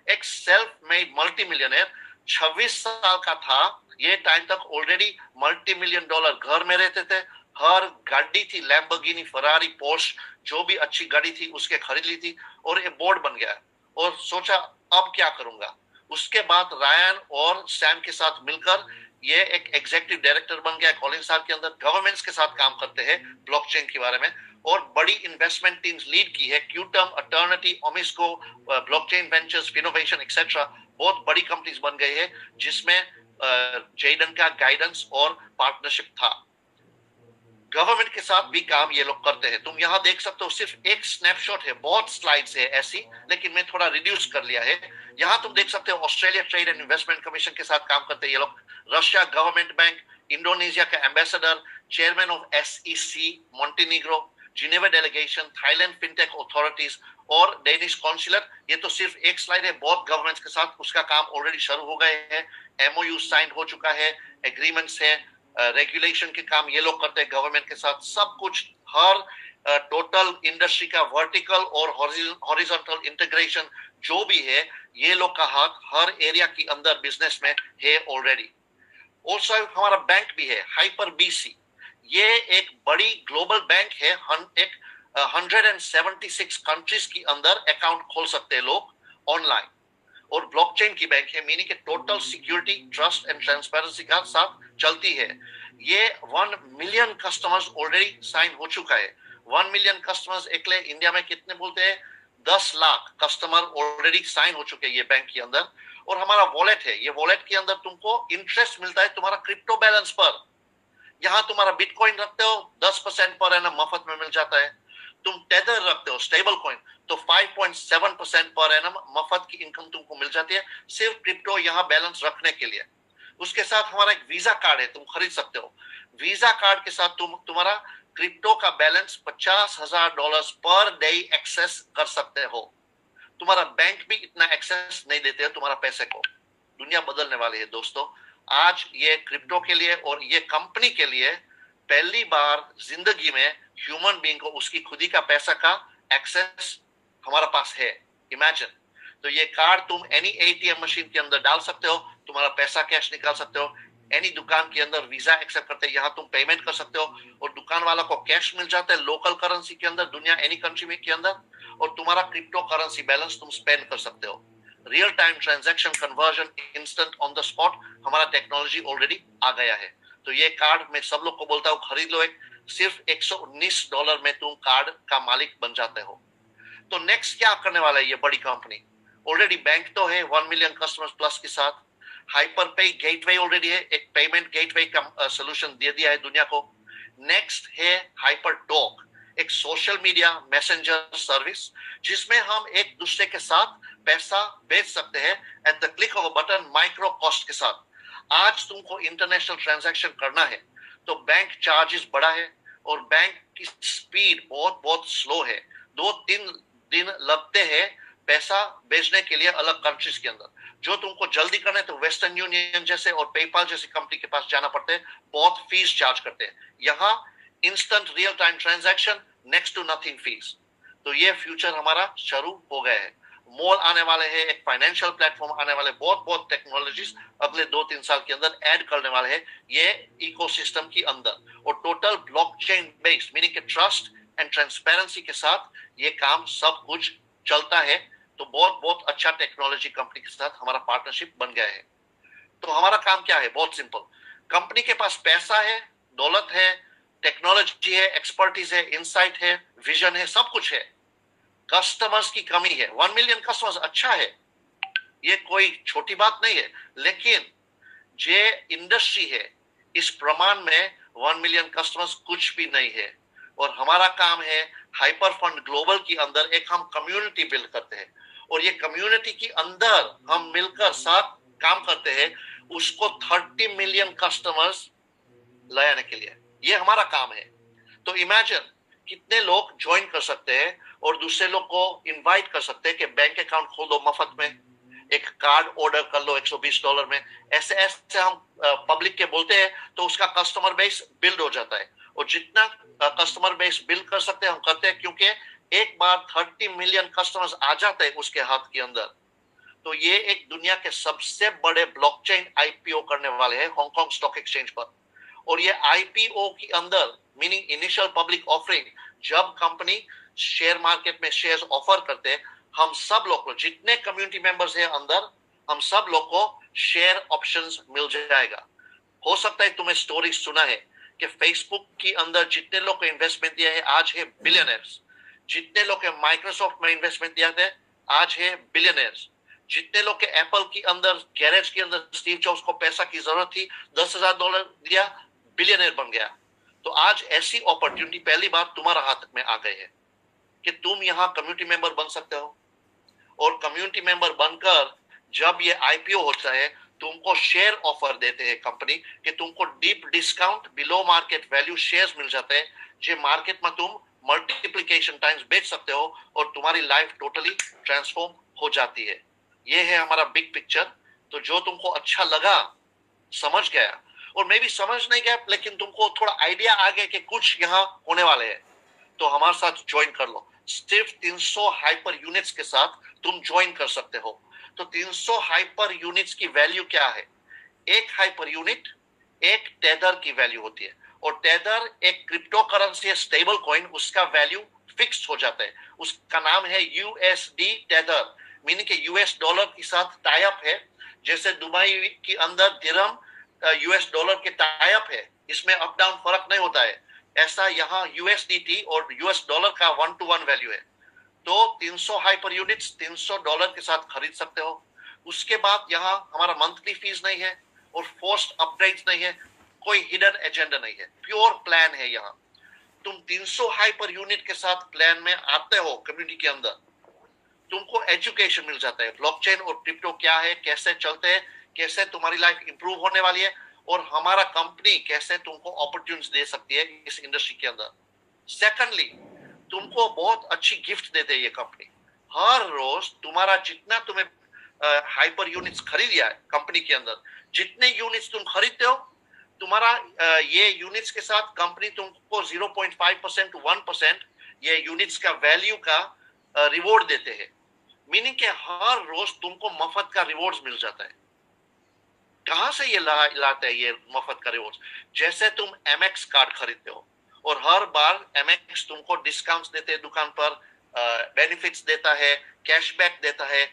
एक सेल्फ मेड मल्टी मिलियनर, 26 साल का था ये टाइम तक, ऑलरेडी $multi million घर में रहते थे, हर गाड़ी थी, लैम्बोर्गिनी, फरारी, पोर्श, जो भी अच्छी गाड़ी थी उसके खरीद ली थी, और ये बोर्ड बन गया और सोचा अब क्या करूंगा। उसके बाद रायन और सैम के साथ मिलकर ये एक एग्जीक्यूटिव डायरेक्टर बन गया कॉलिंस के अंदर, गवर्नमेंट्स के साथ काम करते हैं ब्लॉकचेन के बारे में, और बड़ी इन्वेस्टमेंट टीम्स लीड की है, क्यूटम, अटर्निटी, ओमिस्को, ब्लॉकचेन वेंचर्स, इनोवेशन एक्सेट्रा, बहुत बड़ी कंपनीज बन गई है जिसमें जेडन का गाइडेंस और पार्टनरशिप था। गवर्नमेंट के साथ भी काम ये लोग करते हैं। तुम यहाँ देख सकते हो, सिर्फ एक स्नैपशॉट है, बहुत स्लाइड्स है ऐसी, लेकिन मैं थोड़ा रिड्यूस कर लिया है। यहाँ तुम देख सकते हो Australia trade and investment commission के साथ काम करते हैं ये लोग, रशिया गवर्नमेंट बैंक, इंडोनेशिया का ambassador, chairman of SEC Montenegro, Geneva delegation, Thailand fintech authorities और डेनिश कॉन्सुलेट। ये तो सिर्फ एक स्लाइड है, बहुत गवर्नमेंट्स के साथ उसका काम ऑलरेडी शुरू हो गए हैं, MOU साइन हो चुका है, एग्रीमेंट्स है, रेगुलेशन के काम ये लोग करते हैं गवर्नमेंट के साथ, सब कुछ, हर टोटल इंडस्ट्री का वर्टिकल और हॉरिजॉन्टल इंटीग्रेशन जो भी है, ये लोग का हाथ हर एरिया के अंदर बिजनेस में है ऑलरेडी। ऑल्सो हमारा बैंक भी है हाइपर BC, ये एक बड़ी ग्लोबल बैंक है, एक 176 कंट्रीज के अंदर अकाउंट खोल सकते हैं लोग ऑनलाइन, और ब्लॉकचेन की बैंक है, मीनिंग के total security, trust and transparency का साथ चलती है। ये 1 मिलियन कस्टमर्स ऑलरेडी साइन हो चुका है। 1 मिलियन कस्टमर्स एकले इंडिया में कितने बोलते हैं, 10 लाख कस्टमर ऑलरेडी साइन हो चुके हैं ये बैंक के अंदर। और हमारा वॉलेट है, ये वॉलेट के अंदर तुमको इंटरेस्ट मिलता है तुम्हारा क्रिप्टो बैलेंस पर। यहाँ तुम्हारा बिटकॉइन रखते हो 10% पर एनम मफत में मिल जाता है, तुम टेदर रखते हो स्टेबल कॉइन तो 5.7% पर एनम मफत की इनकम तुमको मिल जाती है, सिर्फ क्रिप्टो यहाँ बैलेंस रखने के लिए। उसके साथ हमारा एक वीजा कार्ड है, तुम खरीद सकते हो, वीजा कार्ड के साथ तुम्हारा क्रिप्टो का बैलेंस $50,000 पर डे एक्सेस कर सकते हो। तुम्हारा बैंक भी इतना एक्सेस नहीं देते हो तुम्हारा पैसे को। दुनिया बदलने वाली है दोस्तों, आज ये क्रिप्टो के लिए और ये कंपनी के लिए पहली बार जिंदगी में ह्यूमन बीइंग को उसकी खुदी का पैसा का एक्सेस हमारा पास है। इमेजिन, तो ये कार्ड तुम एनी ATM मशीन के अंदर डाल सकते हो, तुम्हारा पैसा कैश निकाल सकते हो, एनी दुकान के अंदर वीजा एक्सेप्ट करते हैं, यहाँ तुम पेमेंट कर सकते हो और दुकान वाला को कैश मिल जाता है लोकल करेंसी के अंदर, दुनिया एनी कंट्री में के अंदर, और तुम्हारा क्रिप्टो करेंसी बैलेंस तुम स्पेंड कर सकते हो। Real time transaction conversion instant on the spot, हमारा टेक्नोलॉजी ऑलरेडी आ गया है। तो ये कार्ड मैं सब लोग को बोलता हूँ खरीद लो, एक सिर्फ $119 में तुम कार्ड का मालिक बन जाते हो। तो नेक्स्ट क्या करने वाला है ये बड़ी कंपनी? ऑलरेडी बैंक तो है 1 मिलियन कस्टमर्स प्लस के साथ, हाइपर पे गेटवे ऑलरेडी है, एक पेमेंट गेटवे का सोल्यूशन दे दिया है दुनिया को। नेक्स्ट है हाइपर टॉक, एक सोशल मीडिया मैसेंजर सर्विस जिसमें हम एक दूसरे के साथ पैसा भेज सकते हैं at the click of a button, micro cost के साथ। आज तुमको इंटरनेशनल ट्रांजैक्शन करना है तो बैंक चार्जेस बढ़ा है और बैंक की स्पीड बहुत बहुत स्लो है, 2-3 दिन लगते हैं पैसा भेजने के लिए अलग कंट्रीज के अंदर। जो तुमको जल्दी करना है तो वेस्टर्न यूनियन जैसे और पेपाल जैसी कंपनी के पास जाना पड़ता है, बहुत फीस चार्ज करते हैं। यहाँ instant real time transaction, next to nothing fees. तो ये फ्यूचर हमारा शुरू हो गया है। मॉल आने वाले हैं, एक फाइनेंशियल प्लेटफॉर्म आने वाले, बहुत बहुत टेक्नोलॉजीज अगले 2-3 साल के अंदर ऐड करने वाले हैं ये इकोसिस्टम के अंदर। और टोटल ब्लॉकचेन बेस्ड मीनिंग के ट्रस्ट एंड ट्रांसपेरेंसी के साथ ये काम सब कुछ चलता है। तो बहुत बहुत अच्छा टेक्नोलॉजी कंपनी के साथ हमारा पार्टनरशिप बन गया है। तो हमारा काम क्या है? बहुत सिंपल, कंपनी के पास पैसा है, दौलत है, टेक्नोलॉजी है, एक्सपर्टीज है, इंसाइट है, विजन है, सब कुछ है। कस्टमर्स की कमी है। 1 मिलियन कस्टमर्स अच्छा है, ये कोई छोटी बात नहीं है, लेकिन जे इंडस्ट्री है इस प्रमाण में 1 मिलियन कस्टमर्स कुछ भी नहीं है। और हमारा काम है हाइपर फंड ग्लोबल के अंदर एक हम कम्युनिटी बिल्ड करते हैं और ये कम्युनिटी के अंदर हम मिलकर साथ काम करते हैं उसको 30 मिलियन कस्टमर्स लाने के लिए। ये हमारा काम है। तो इमेजिन कितने लोग ज्वाइन कर सकते हैं और दूसरे लोग को इनवाइट कर सकते हैं कि बैंक अकाउंट खोल दो मफत में, एक कार्ड ऑर्डर कर लो $120 में। ऐसे ऐसे हम पब्लिक के बोलते हैं तो उसका कस्टमर बेस बिल्ड हो जाता है। और जितना कस्टमर बेस बिल्ड कर सकते हैं हम करते हैं, क्योंकि एक बार 30 मिलियन कस्टमर्स आ जाते हैं उसके हाथ के अंदर तो ये एक दुनिया के सबसे बड़े ब्लॉकचेन आईपीओ करने वाले हैं हांगकांग स्टॉक एक्सचेंज पर। और ये आईपीओ के अंदर मीनिंग इनिशियल पब्लिक ऑफरिंग, जब कंपनी शेयर मार्केट में शेयर्स ऑफर करते हैं, हम सब लोग को जितने कम्युनिटी मेंबर्स हैं अंदर, हम सब लोग को शेयर ऑप्शंस मिल जाएगा। हो सकता है तुम्हें स्टोरी सुना है कि फेसबुक के अंदर जितने लोग को इन्वेस्टमेंट दिया है आज है बिलियनर्स, जितने लोग के माइक्रोसॉफ्ट में इन्वेस्टमेंट दिया था आज है बिलियनर्स, जितने लोग के एप्पल के अंदर गैरेज के अंदर स्टीव जॉब्स को पैसा की जरूरत थी $10,000 दिया, बिलियनर बन गया। तो आज ऐसी अपॉर्चुनिटी पहली बार तुम्हारा हाथ में आ गई है कि तुम यहाँ कम्युनिटी मेंबर बन सकते हो। और कम्युनिटी मेंबर बनकर जब ये आईपीओ होता है तुमको शेयर ऑफर देते हैं कंपनी कि तुमको deep discount below market value shares मिल जाते हैं, जो मार्केट में तुम मल्टीप्लिकेशन टाइम्स बेच सकते हो और तुम्हारी लाइफ टोटली ट्रांसफॉर्म हो जाती है। ये है हमारा बिग पिक्चर। तो जो तुमको अच्छा लगा, समझ गया, और मैं भी समझ नहीं गया लेकिन तुमको थोड़ा आइडिया आ गया कि कुछ यहाँ होने वाले हैं, तो हमारे साथ ज्वाइन कर लो। सिर्फ 300 हाइपर यूनिट्स के साथ तुम ज्वाइन कर सकते हो। तो 300 हाइपर यूनिट्स की वैल्यू क्या है? एक हाइपर यूनिट एक टेदर की वैल्यू होती है और टेदर एक क्रिप्टो करेंसी है, स्टेबल कॉइन, उसका वैल्यू फिक्स हो जाता है। उसका नाम है यूएसडी टेदर, मीनिंग के यूएस डॉलर के साथ टाई अप है। जैसे दुबई के अंदर दिरहम यूएस डॉलर के टाई अप है, इसमें अप डाउन फर्क नहीं होता है, ऐसा यहाँ यूएसडीटी और यूएस डॉलर का 1-to-1 वैल्यू है। तो 300 हाइपर यूनिट्स $300 के साथ खरीद सकते हो। उसके बाद यहाँ हमारा मंथली फीस नहीं है और फोर्स्ड अपग्रेड्स नहीं है, कोई हिडन एजेंडा नहीं है, प्योर प्लान है। यहाँ तुम 300 हाइपर यूनिट के साथ प्लान में आते हो कम्युनिटी के अंदर, तुमको एजुकेशन मिल जाता है ब्लॉकचेन और क्रिप्टो क्या है, कैसे चलते हैं, कैसे तुम्हारी लाइफ इंप्रूव होने वाली है और हमारा कंपनी कैसे तुमको अपॉर्चुनिटीज दे सकती है इस इंडस्ट्री के अंदर। सेकंडली, तुमको बहुत अच्छी गिफ्ट देते हैं ये कंपनी। हर रोज तुम्हारा जितना तुम्हें हाइपर यूनिट्स खरीदिया है कंपनी के अंदर, जितने यूनिट्स तुम खरीदते हो, तुम्हारा ये यूनिट्स के साथ कंपनी तुमको 0.5% to 1% ये यूनिट्स का वैल्यू का रिवॉर्ड देते हैं। मीनिंग के हर रोज तुमको मफत का रिवॉर्ड्स मिल जाता है। कहां से ये लाते हैं ये मुफ्त का रिवॉर्ड्स? जैसे तुम एमएक्स कार्ड खरीदते हो और हर बार एमएक्स तुमको डिस्काउंट्स देते हैं, दुकान पर बेनिफिट्स देता है, कैशबैक देता है।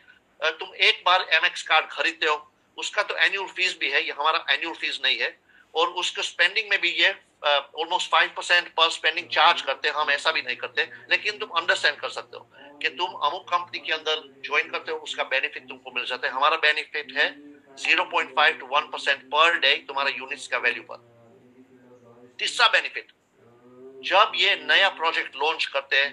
तुम एक बार एमएक्स कार्ड खरीदते हो, उसका तो एनुअल फीस भी है, ये हमारा एनुअल फीस नहीं है, और उसको स्पेंडिंग में भी ये ऑलमोस्ट 5% पर स्पेंडिंग चार्ज करते हैं। हम ऐसा भी नहीं करते, लेकिन तुम अंडरस्टैंड कर सकते हो कि तुम अमुक कंपनी के अंदर ज्वाइन करते हो, उसका बेनिफिट तुमको मिल जाता है। हमारा बेनिफिट है 0.5 to 1% पर डे तुम्हारा यूनिट्स का वैल्यू पर। तीसरा बेनिफिट, जब ये नया प्रोजेक्ट लॉन्च करते हैं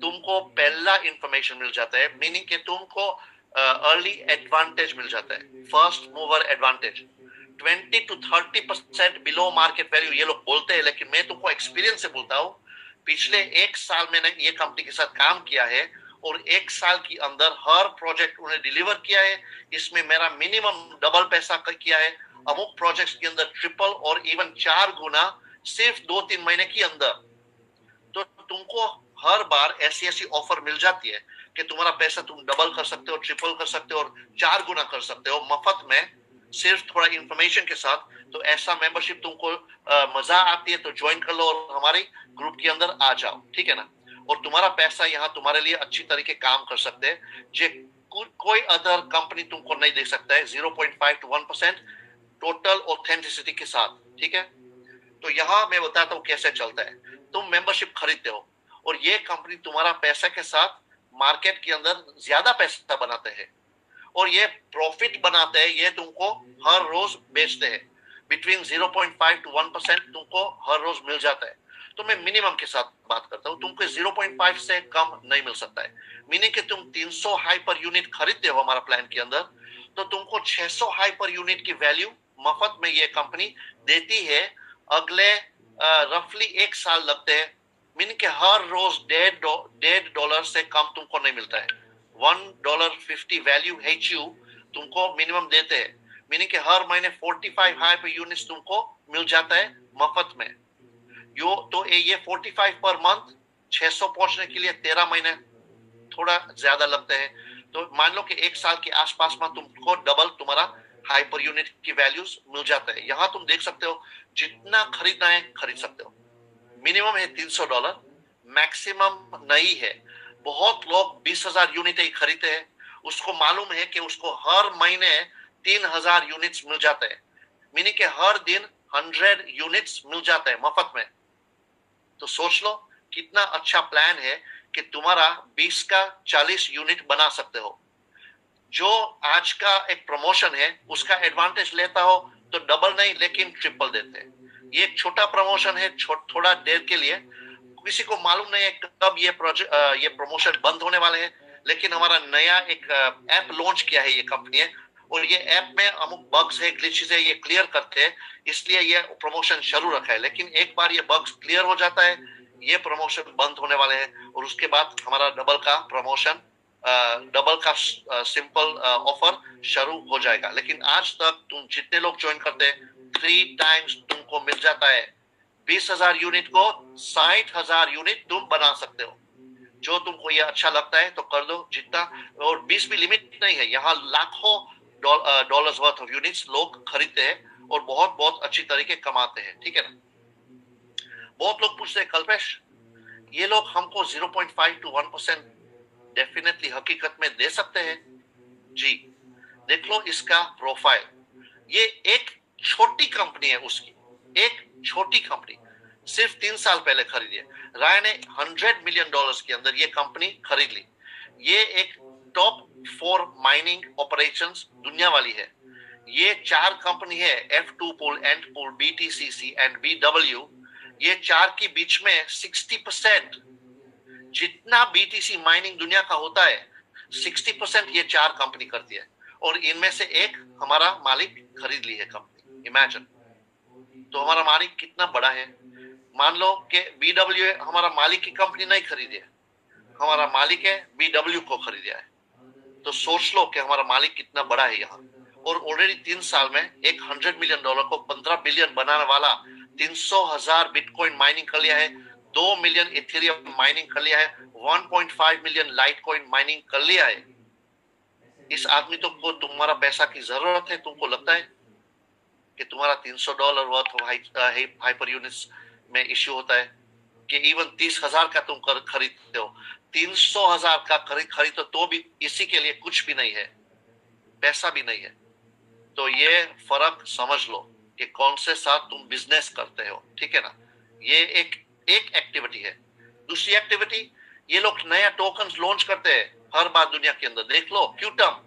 तुमको पहला इंफॉर्मेशन मिल जाता है, मीनिंग कि तुमको अर्ली एडवांटेज मिल जाता है, first mover advantage. 20 to 30% below market value ये लोग बोलते हैं, लेकिन मैं तुमको एक्सपीरियंस से बोलता हूँ। पिछले एक साल मैंने ये कंपनी के साथ काम किया है और एक साल के अंदर हर प्रोजेक्ट उन्हें डिलीवर किया है। इसमें मेरा मिनिमम डबल पैसा किया है, अमुक प्रोजेक्ट्स के अंदर ट्रिपल और इवन 4 गुना सिर्फ 2-3 महीने के अंदर। तो तुमको हर बार ऐसी ऐसी ऑफर मिल जाती है कि तुम्हारा पैसा तुम डबल कर सकते हो, ट्रिपल कर सकते हो और 4 गुना कर सकते हो मफत में, सिर्फ थोड़ा इंफॉर्मेशन के साथ। तो ऐसा मेंबरशिप तुमको मजा आती है तो ज्वाइन कर लो और हमारे ग्रुप के अंदर आ जाओ, ठीक है ना। और तुम्हारा पैसा यहाँ तुम्हारे लिए अच्छी तरीके काम कर सकते हैं, जो कोई अदर कंपनी तुमको नहीं दे सकता है। 0.5 to 1% टोटल ऑथेंटिसिटी के साथ, ठीक है। तो यहाँ मैं बताता हूँ कैसे चलता है। तुम मेंबरशिप खरीदते हो और ये कंपनी तुम्हारा पैसा के साथ मार्केट के अंदर ज्यादा पैसा बनाते हैं और ये प्रॉफिट बनाते हैं। ये तुमको हर रोज बेचते हैं, बिटवीन 0.5 to 1% तुमको हर रोज मिल जाता है। तो मैं मिनिमम के साथ बात करता हूँ, तुमको 0.5 से कम नहीं मिल सकता है। मीनिंग कि तुम 300 हाई पर यूनिट खरीदते हो हमारा प्लान के अंदर, तो तुमको 600 हाई पर यूनिट की वैल्यू मफत में ये कंपनी देती है। अगले रफली 1 साल लगते हैं, मीनिंग कि हर रोज $1.50 से कम तुमको नहीं मिलता है। $1.50 वैल्यू HU तुमको मिनिमम देते हैं, मीनिंग कि हर महीने 45 हाई पर यूनिट्स तुमको मिल जाता है मफत में। तो ये 45 पर मंथ, 600 पहुंचने के लिए 13 महीने थोड़ा ज्यादा लगते हैं। तो मान लो कि 1 साल के आसपास में तुमको डबल तुम्हारा हाइपर यूनिट की वैल्यूज मिल जाता है। यहाँ तुम देख सकते हो जितना खरीदना है खरीद सकते हो। मिनिमम है $300, मैक्सिमम नहीं है। बहुत लोग 20,000 यूनिट ही खरीदते हैं, उसको मालूम है कि उसको हर महीने 3,000 यूनिट्स मिल जाते हैं, मीनिंग कि हर दिन 100 यूनिट्स मिल जाते हैं मफत में। तो सोच लो कितना अच्छा प्लान है कि तुम्हारा 20 का 40 यूनिट बना सकते हो। जो आज का एक प्रमोशन है उसका एडवांटेज लेता हो तो डबल नहीं लेकिन ट्रिपल देते हैं। ये एक छोटा प्रमोशन है, थोड़ा देर के लिए, किसी को मालूम नहीं है कब ये प्रमोशन बंद होने वाले हैं। लेकिन हमारा नया एक ऐप लॉन्च किया है ये कंपनी है, और ये ऐप में अमुक बग्स है, ग्लिचेस है, ये क्लियर करते हैं, इसलिए ये प्रमोशन शुरू रखा है। लेकिन एक बार ये बग्स क्लियर हो जाता है, ये प्रमोशन बंद होने वाले हैं और उसके बाद हमारा डबल का प्रमोशन, डबल का सिंपल ऑफर शुरू हो जाएगा। लेकिन आज तक तुम जितने लोग ज्वाइन करते हैं 3 टाइम्स तुमको मिल जाता है। 20,000 यूनिट को 60,000 यूनिट तुम बना सकते हो। जो तुमको ये अच्छा लगता है तो कर दो जितना, और 20 भी लिमिट नहीं है। यहाँ लाखों डॉलर्स वर्थ ऑफ यूनिट्स लोग खरीदते हैं और बहुत बहुत अच्छी तरीके कमाते हैं, ठीक है ना। बहुत लोग पूछते हैं कल्पेश ये लोग हमको 0.5 to 1% डेफिनेटली हकीकत में दे सकते हैं? जी, देख लो इसका प्रोफाइल। ये एक छोटी कंपनी है, उसकी एक छोटी कंपनी सिर्फ 3 साल पहले खरीदी है। राय ने $100 मिलियन के अंदर ये कंपनी खरीद ली। ये एक टॉप 4 माइनिंग ऑपरेशंस दुनिया वाली है। ये 4 कंपनी है, F2 Pool, Ant Pool, BTCC and BW। ये 4 के बीच में 60% जितना BTC माइनिंग दुनिया का होता है 60% ये 4 कंपनी करती है, और इनमें से एक हमारा मालिक खरीद ली है कंपनी। इमेजिन, तो हमारा मालिक कितना बड़ा है। मान लो कि BW हमारा मालिक की कंपनी नहीं खरीदी है, हमारा मालिक है BW को खरीदा है। तो सोच लो कि हमारा मालिक कितना बड़ा है यहाँ। और ऑलरेडी 3 साल में एक $100 मिलियन को 15 बिलियन बनाने वाला 300,000 बिटकॉइन माइनिंग कर लिया है, 2 मिलियन इथेरियम माइनिंग कर लिया है, 1.5 मिलियन लाइटकॉइन माइनिंग कर लिया है। इस आदमी तो को तुम्हारा पैसा की जरूरत है, तुमको लगता है? कि तुम्हारा $300 वर्थ हाइपर यूनिट्स में इश्यू होता है, कि इवन 30,000 का तुम खरीदते हो, 300,000 का खरीदो तो भी इसी के लिए कुछ भी नहीं है, पैसा भी नहीं है। तो ये फर्क समझ लो कि कौन से साथ तुम बिजनेस करते हो, ठीक है ना। ये एक एक्टिविटी है। दूसरी एक्टिविटी, ये लोग नया टोकन लॉन्च करते हैं हर बार दुनिया के अंदर। देख लो, क्यूटम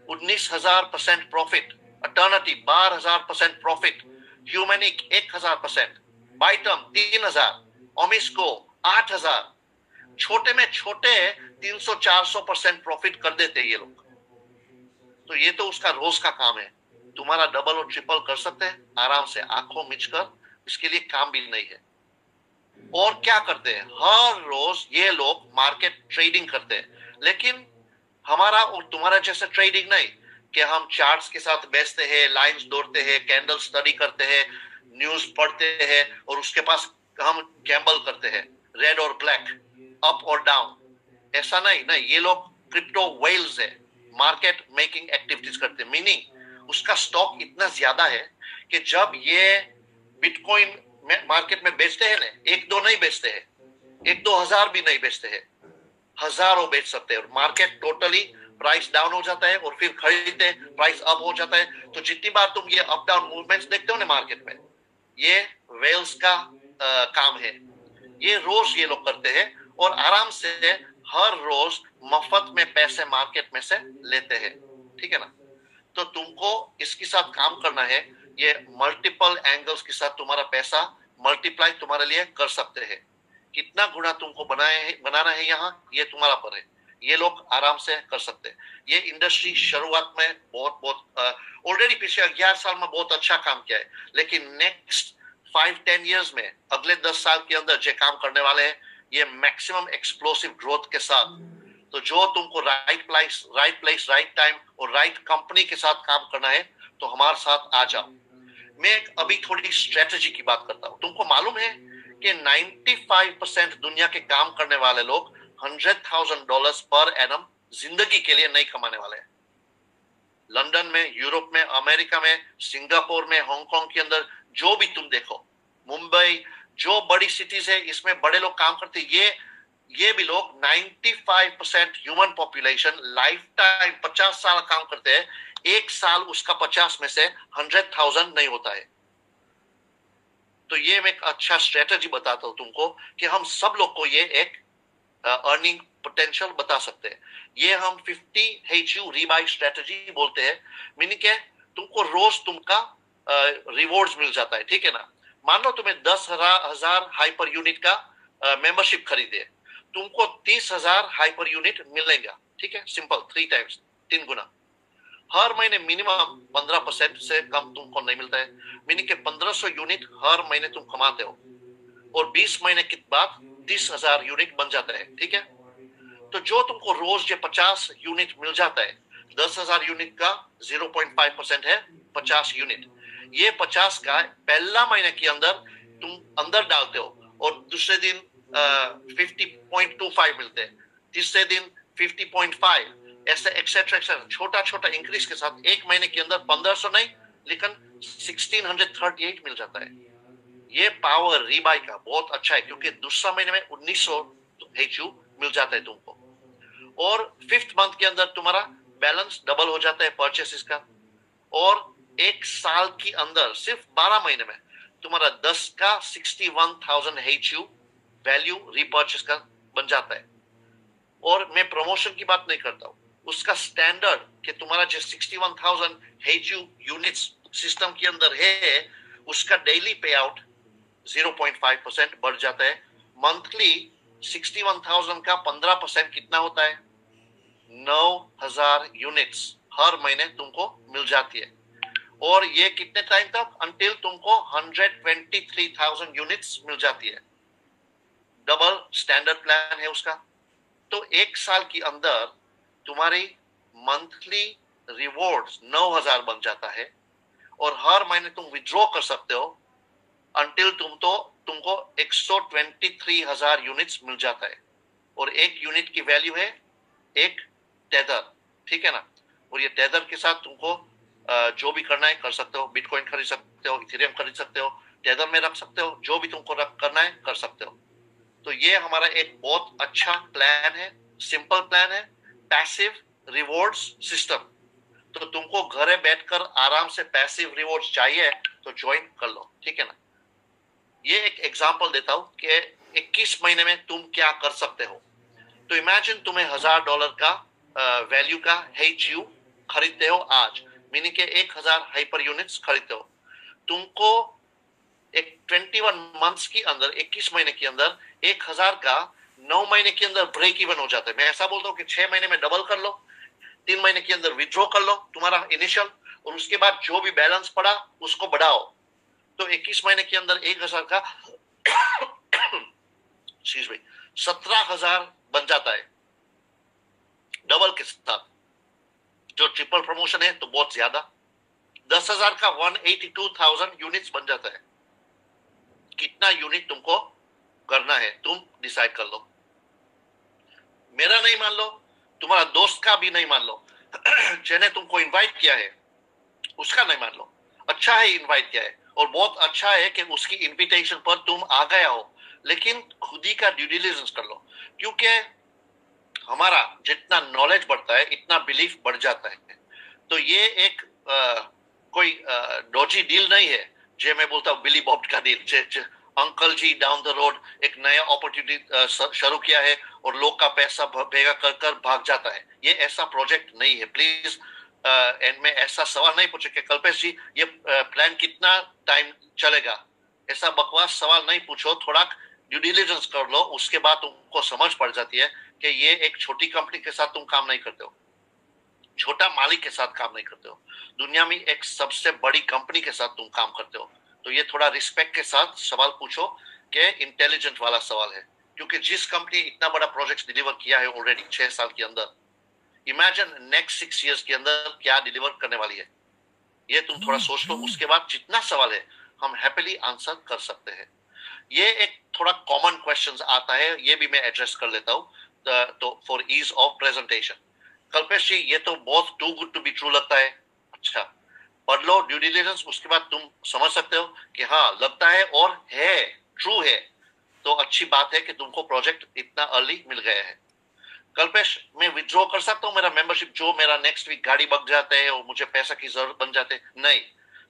19,000% प्रॉफिट, अटर्निटी 12,000% प्रॉफिट, ह्यूमैनिक 1,000%, बाइटम 3,000, ओमिस्को 8,000, छोटे में छोटे 300-400% प्रॉफिट कर देते ये लोग। तो ये तो उसका रोज का काम है। तुम्हारा डबल और ट्रिपल कर सकते हैं आराम से, आंखों मिचकर, इसके लिए काम भी नहीं है। और क्या करते हैं, हर रोज ये लोग मार्केट ट्रेडिंग करते हैं, लेकिन हमारा और तुम्हारा जैसे ट्रेडिंग नहीं कि हम चार्ट्स के साथ बेचते हैं, लाइंस दौड़ते हैं, कैंडल स्टडी करते हैं, न्यूज पढ़ते हैं और उसके पास हम गैम्बल करते हैं, रेड और ब्लैक, अप और डाउन। ऐसा नहीं, ये लोग क्रिप्टो वेल्स है, मार्केट मेकिंग एक्टिविटीज करते हैं। मीनिंग उसका स्टॉक इतना ज्यादा है कि जब ये बिटकॉइन मार्केट में बेचते हैं ना, एक दो नहीं बेचते हैं, 1-2 हजार भी नहीं बेचते हैं, हजारों बेच सकते हैं। मार्केट टोटली प्राइस डाउन हो जाता है और फिर खरीदते, प्राइस अप हो जाता है। तो जितनी बार तुम ये अप डाउन मूवमेंट्स देखते हो ना मार्केट में, ये वेल्स का काम है। ये रोज ये लोग करते हैं और आराम से हर रोज मफत में पैसे मार्केट में से लेते हैं, ठीक है ना। तो तुमको इसके साथ काम करना है, ये मल्टीपल एंगल्स के साथ तुम्हारा पैसा मल्टीप्लाई तुम्हारे लिए कर सकते हैं। कितना गुना तुमको बनाना है यहाँ, ये तुम्हारा पर है। ये लोग आराम से कर सकते हैं। ये इंडस्ट्री शुरुआत में बहुत ऑलरेडी पिछले 11 साल में बहुत अच्छा काम किया है, लेकिन नेक्स्ट 5-10 इयर्स में, अगले 10 साल के अंदर जो काम करने वाले हैं, ये मैक्सिमम एक्सप्लोसिव ग्रोथ के साथ। तो जो तुमको राइट प्लेस राइट टाइम और राइट कंपनी के साथ काम करना है, तो हमारे साथ आ जाओ। मैं अभी थोड़ी स्ट्रेटजी की बात करता हूं। तुमको मालूम है कि 95% दुनिया के काम करने वाले लोग $100,000 पर एनम जिंदगी के लिए नहीं कमाने वाले हैं। लंदन में, यूरोप में, अमेरिका में, सिंगापुर में, हांगकांग के अंदर, जो भी तुम देखो, मुंबई, जो बड़ी सिटीज है, इसमें बड़े लोग काम करते हैं। ये भी लोग 95% ह्यूमन पॉपुलेशन लाइफ टाइम 50 साल काम करते हैं, एक साल उसका 50 में से 100,000 नहीं होता है। तो ये मैं एक अच्छा स्ट्रेटजी बताता हूं तुमको कि हम सब लोग को ये एक अर्निंग पोटेंशियल बता सकते हैं। ये हम 50HU रीबाई स्ट्रेटजी बोलते हैं। मीनिंग क्या है, तुमको रोज तुमका रिवॉर्ड्स मिल जाता है, ठीक है ना। मान लो तुम्हें 10,000 हाइपर यूनिट का मेंबरशिप खरीदे, तुमको 30,000 हाइपर यूनिट मिलेगा, ठीक है, सिंपल, 3 टाइम्स, 3 गुना। हर महीने मिनिमम 15% से कम तुमको नहीं मिलता है। मीनिंग के 1500 यूनिट हर महीने तुम कमाते हो और 20 महीने के बाद 30,000 यूनिट बन जाता है, ठीक है। तो जो तुमको रोज जो 50 यूनिट मिल जाता है, 10,000 यूनिट का 0.5% है 50 यूनिट। ये 50 का पहला महीने के अंदर तुम अंदर डालते हो और दूसरे दिन 50.25 मिलते हैं, तीसरे दिन 50.5, ऐसे एक्सेट्रा छोटा छोटा इंक्रीज के साथ एक महीने के अंदर 1500 नहीं, लेकिन 1638 मिल जाता है। ये पावर रीबाई का बहुत अच्छा है, क्योंकि दूसरा महीने में 1900 मिल जाता है तुमको, और 5th मंथ के अंदर तुम्हारा बैलेंस डबल हो जाता है परचेसेस का, और एक साल के अंदर सिर्फ 12 महीने में तुम्हारा 10 का 61,000 HU वैल्यू रिपर्चेस का बन जाता है। और मैं प्रमोशन की बात नहीं करता हूं, उसका स्टैंडर्ड कि तुम्हारा जो 61,000 HU यूनिट्स सिस्टम के अंदर है, उसका डेली पे आउट 0.5% बढ़ जाता है। मंथली 61,000 का 15% कितना होता है, 9,000 यूनिट्स हर महीने तुमको मिल जाती है। और ये कितने टाइम तक, अंटिल तुमको 123,000 यूनिट्स मिल जाती है। डबल स्टैंडर्ड प्लान है उसका। तो एक साल के अंदर तुम्हारी मंथली रिवॉर्ड्स 9,000 बन जाता है और हर महीने तुम विड्रॉ कर सकते हो अंटिल तुमको 123,000 यूनिट्स मिल जाता है। और एक यूनिट की वैल्यू है एक टेदर, ठीक है ना। और ये टेदर के साथ तुमको जो भी करना है कर सकते हो, बिटकॉइन खरीद सकते हो, इथेरियम खरीद सकते हो, टेदर में रख सकते हो, जो भी तुमको करना है कर सकते हो। तो ये हमारा एक बहुत अच्छा प्लान है, सिंपल प्लान है, पैसिव रिवॉर्ड्स सिस्टम। तो तुमको घरे बैठकर आराम से पैसिव रिवॉर्ड्स चाहिए तो ज्वाइन कर लो, ठीक है ना। ये एक एग्जांपल देता हूं कि 21 महीने में तुम क्या कर सकते हो। तो इमेजिन तुम्हें $1000 का वैल्यू का HU खरीदते हो आज, मीनिंग के 1000 हाइपर यूनिट्स खरीदते हो। तुमको एक 21 मंथ्स के अंदर, 21 महीने के अंदर 1000 का 9 महीने के अंदर ब्रेक इवन हो जाता है। मैं ऐसा बोलता हूँ कि 6 महीने में डबल कर लो, 3 महीने के अंदर विड्रॉ कर लो तुम्हारा इनिशियल, और उसके बाद जो भी बैलेंस पड़ा उसको बढ़ाओ। तो 21 महीने के अंदर 1000 का 17,000 बन जाता है डबल के साथ। जो ट्रिपल प्रमोशन है तो बहुत ज्यादा, 10,000 का 182,000 यूनिट्स बन जाता है। कितना यूनिट तुमको करना है तुम डिसाइड कर लो। मेरा नहीं मान लो, तुम्हारा दोस्त का भी नहीं मान लो, जिन्हें तुमको इनवाइट किया है उसका नहीं मान लो। अच्छा है इनवाइट किया है, और बहुत अच्छा है कि उसकी इनविटेशन पर तुम आ गया हो, लेकिन खुद ही का ड्यू डिलिजेंस कर लो। क्योंकि हमारा जितना नॉलेज बढ़ता है इतना बिलीफ बढ़ जाता है। तो ये एक कोई डॉजी डील नहीं है, जे मैं बोलता हूँ बिली बॉब का deal. Uncle ji down the road एक नया अपॉर्चुनिटी शुरू किया है और लोग का पैसा भेगा कर कर भाग जाता है। ये ऐसा प्रोजेक्ट नहीं है, प्लीज। एंड में ऐसा सवाल नहीं पूछे कि कल्पेश जी ये प्लान कितना टाइम चलेगा, ऐसा बकवास सवाल नहीं पूछो। थोड़ा ड्यू डिलिजेंस कर लो, उसके बाद तुमको समझ पड़ जाती है कि ये एक छोटी कंपनी के साथ तुम काम नहीं करते हो, छोटा मालिक के साथ काम नहीं करते हो, दुनिया में एक सबसे बड़ी कंपनी के साथ तुम काम करते हो। तो ये थोड़ा रिस्पेक्ट के साथ सवाल पूछो कि इंटेलिजेंट वाला सवाल है। क्योंकि जिस कंपनी इतना बड़ा प्रोजेक्ट डिलीवर किया है ऑलरेडी 6 साल के अंदर, इमेजिन नेक्स्ट 6 इयर्स के अंदर क्या डिलीवर करने वाली है, ये तुम थोड़ा सोच लो। उसके बाद जितना सवाल है हम हैप्पीली आंसर कर सकते हैं। ये एक थोड़ा कॉमन क्वेश्चंस आता है, ये भी मैं एड्रेस कर लेता हूँ तो for ease of presentation. Kalpesh ji ये तो बहुत too good to be true लगता है। अच्छा, पढ़ लो ड्यू डिलिजेंस, उसके बाद तुम समझ सकते हो कि हाँ लगता है और है, ट्रू है। तो अच्छी बात है कि तुमको प्रोजेक्ट इतना अर्ली मिल गया है। कल्पेश मैं विड्रॉ कर सकता हूँ मेरा मेंबरशिप, जो मेरा नेक्स्ट वीक गाड़ी बक जाते हैं और मुझे पैसा की जरूरत बन जाते हैं? नहीं,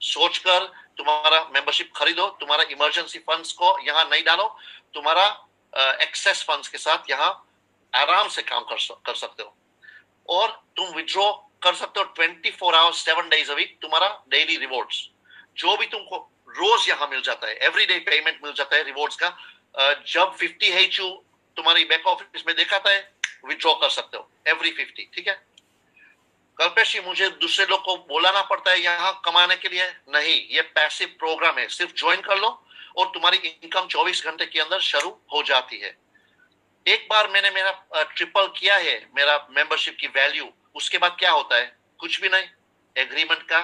सोचकर तुम्हारा मेंबरशिप खरीदो। तुम्हारा इमरजेंसी फंड्स को यहाँ नहीं डालो, तुम्हारा एक्सेस फंड्स के साथ यहाँ आराम से काम कर सकते हो। और तुम विड्रॉ कर सकते हो 24 आवर्स 7 डेज अ वीक। तुम्हारा डेली रिवॉर्ड्स जो भी तुमको रोज यहाँ मिल जाता है, एवरीडे पेमेंट मिल जाता है रिवॉर्ड्स का। जब 50 HU तुम्हारी बैक ऑफिस में दिखाता है, विड्रॉ कर सकते हो एवरी 50, ठीक है। कल्पेश जी मुझे दूसरे लोग को बोलाना पड़ता है यहाँ कमाने के लिए? नहीं, ये पैसिव प्रोग्राम है, सिर्फ ज्वाइन कर लो और तुम्हारी इनकम 24 घंटे के अंदर शुरू हो जाती है। एक बार मैंने मेरा ट्रिपल किया है मेरा मेंबरशिप की वैल्यू, उसके बाद क्या होता है? कुछ भी नहीं, एग्रीमेंट का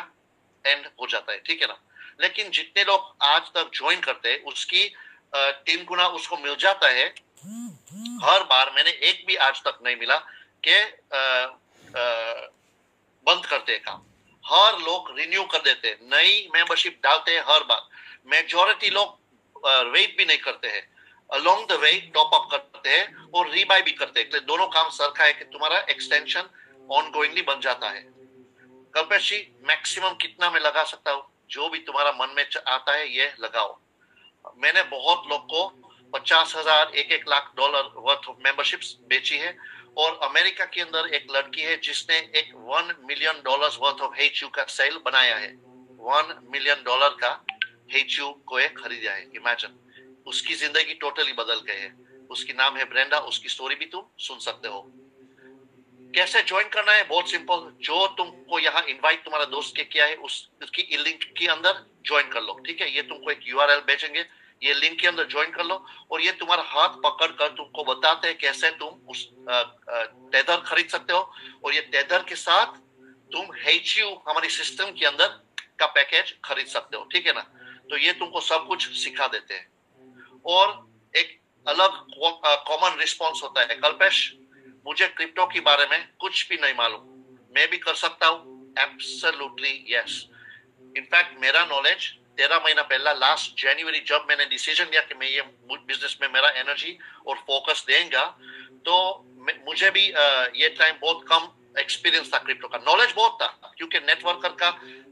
एंड हो जाता है, ठीक है ना। लेकिन जितने लोग आज तक ज्वाइन करते हैं उसकी 3 गुना उसको मिल जाता है हर बार। मैंने एक भी आज तक नहीं मिला कि बंद करते हैं काम। हर लोग रिन्यू कर देते हैं, नई मेंबरशिप डालते हैं हर बार। मेजॉरिटी लोग वेट भी नहीं करते हैं, along the way top up करते हैं और रीबाय भी करते हैं। दोनों काम सरखा है कि तुम्हारा एक्सटेंशन ऑनगोइंगली बन जाता है। कल्पेश जी मैक्सिमम कितना मैं लगा सकता हूँ? जो भी तुम्हारा मन में आता है ये लगाओ। मैंने बहुत लोग को 50,000 1 lakh dollar worth of memberships बेची है। और अमेरिका के अंदर एक लड़की है जिसने एक $1 मिलियन वर्थ ऑफ HU का सेल बनाया है। $1 मिलियन का HU को एक खरीदा है। इमेजिन, उसकी जिंदगी टोटली बदल गई है। उसकी नाम है ब्रेंडा, उसकी स्टोरी भी तुम सुन सकते हो। कैसे ज्वाइन करना है? बहुत सिंपल, जो तुमको यहाँ इनवाइट तुम्हारा दोस्त के किया है उसकी लिंक के अंदर ज्वाइन कर लो, ठीक है। ये तुमको एक URL भेजेंगे, ये लिंक के अंदर ज्वाइन कर लो और ये तुम्हारा हाथ पकड़ कर तुमको बताते हैं कैसे तुम उस टेदर खरीद सकते हो। और ये टेदर के साथ तुम HU हमारी सिस्टम के अंदर का पैकेज खरीद सकते हो, ठीक है ना। तो ये तुमको सब कुछ सिखा देते हैं। और एक अलग कॉमन रिस्पॉन्स होता है, कल्पेश मुझे क्रिप्टो के बारे में कुछ भी नहीं मालूम, मैं भी कर सकता हूँ, एब्सोल्युटली यस। इनफैक्ट मेरा नॉलेज 13 महीना पहला लास्ट जनवरी जब मैंने डिसीजन लिया कि मैं ये बिजनेस में मेरा एनर्जी और फोकस देंगे, तो मुझे भी ये टाइम बहुत कम एक्सपीरियंस था क्रिप्टो का, नॉलेज बहुत था क्योंकि नेटवर्कर का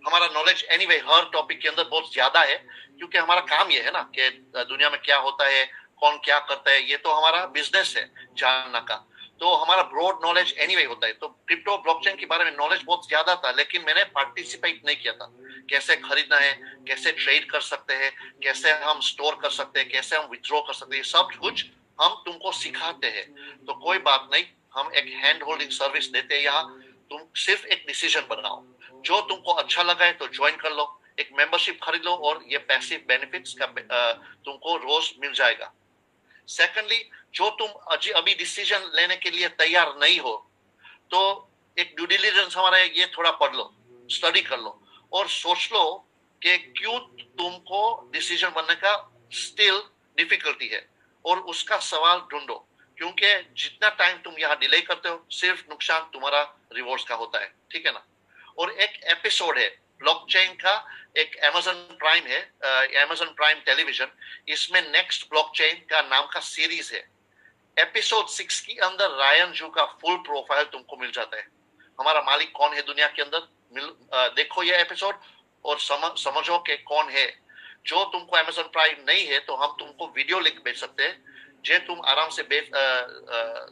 हमारा नॉलेज एनीवे हर टॉपिक के अंदर बहुत ज्यादा है, क्योंकि हमारा काम ये है ना कि दुनिया में क्या होता है, कौन क्या करता है, ये तो हमारा बिजनेस है जानना का, तो हमारा ब्रॉड नॉलेज एनीवे होता है। तो क्रिप्टो ब्लॉकचेन के बारे में नॉलेज बहुत ज्यादा था, लेकिन मैंने पार्टिसिपेट नहीं किया था। कैसे खरीदना है, कैसे ट्रेड कर सकते हैं, कैसे हम स्टोर कर सकते हैं, कैसे हम विथड्रॉ कर सकते हैं, सब कुछ हम तुमको सिखाते हैं। तो कोई बात नहीं, हम एक हैंड होल्डिंग सर्विस देते हैं यहाँ। तुम सिर्फ एक डिसीजन बनाओ, जो तुमको अच्छा लगा है तो ज्वाइन कर लो, एक मेंबरशिप खरीद लो और ये पैसिव बेनिफिट्स का तुमको रोज मिल जाएगा। सेकंडली, जो तुम अभी डिसीजन लेने के लिए तैयार नहीं हो, तो एक ड्यू डिलिजेंस हमारा ये थोड़ा पढ़ लो, स्टडी कर लो और सोच लो कि क्यों तुमको डिसीजन बनने का स्टिल डिफिकल्टी है, और उसका सवाल ढूंढो, क्योंकि जितना टाइम तुम यहाँ डिले करते हो सिर्फ नुकसान तुम्हारा रिवॉर्ड्स का होता है, ठीक है ना। और एक एपिसोड है ब्लॉकचेन का, एक अमेज़न प्राइम है, अमेज़न प्राइम टेलीविजन, इसमें नेक्स्ट ब्लॉकचेन का नाम का सीरीज है। एपिसोड 6 के अंदर रायन जू का फुल प्रोफाइल तुमको मिल जाता है, हमारा मालिक कौन है दुनिया के अंदर। देखो ये एपिसोड और समझो कि कौन है। जो तुमको अमेज़न प्राइम नहीं है तो हम तुमको वीडियो लिंक भेज सकते हैं, जे तुम आराम से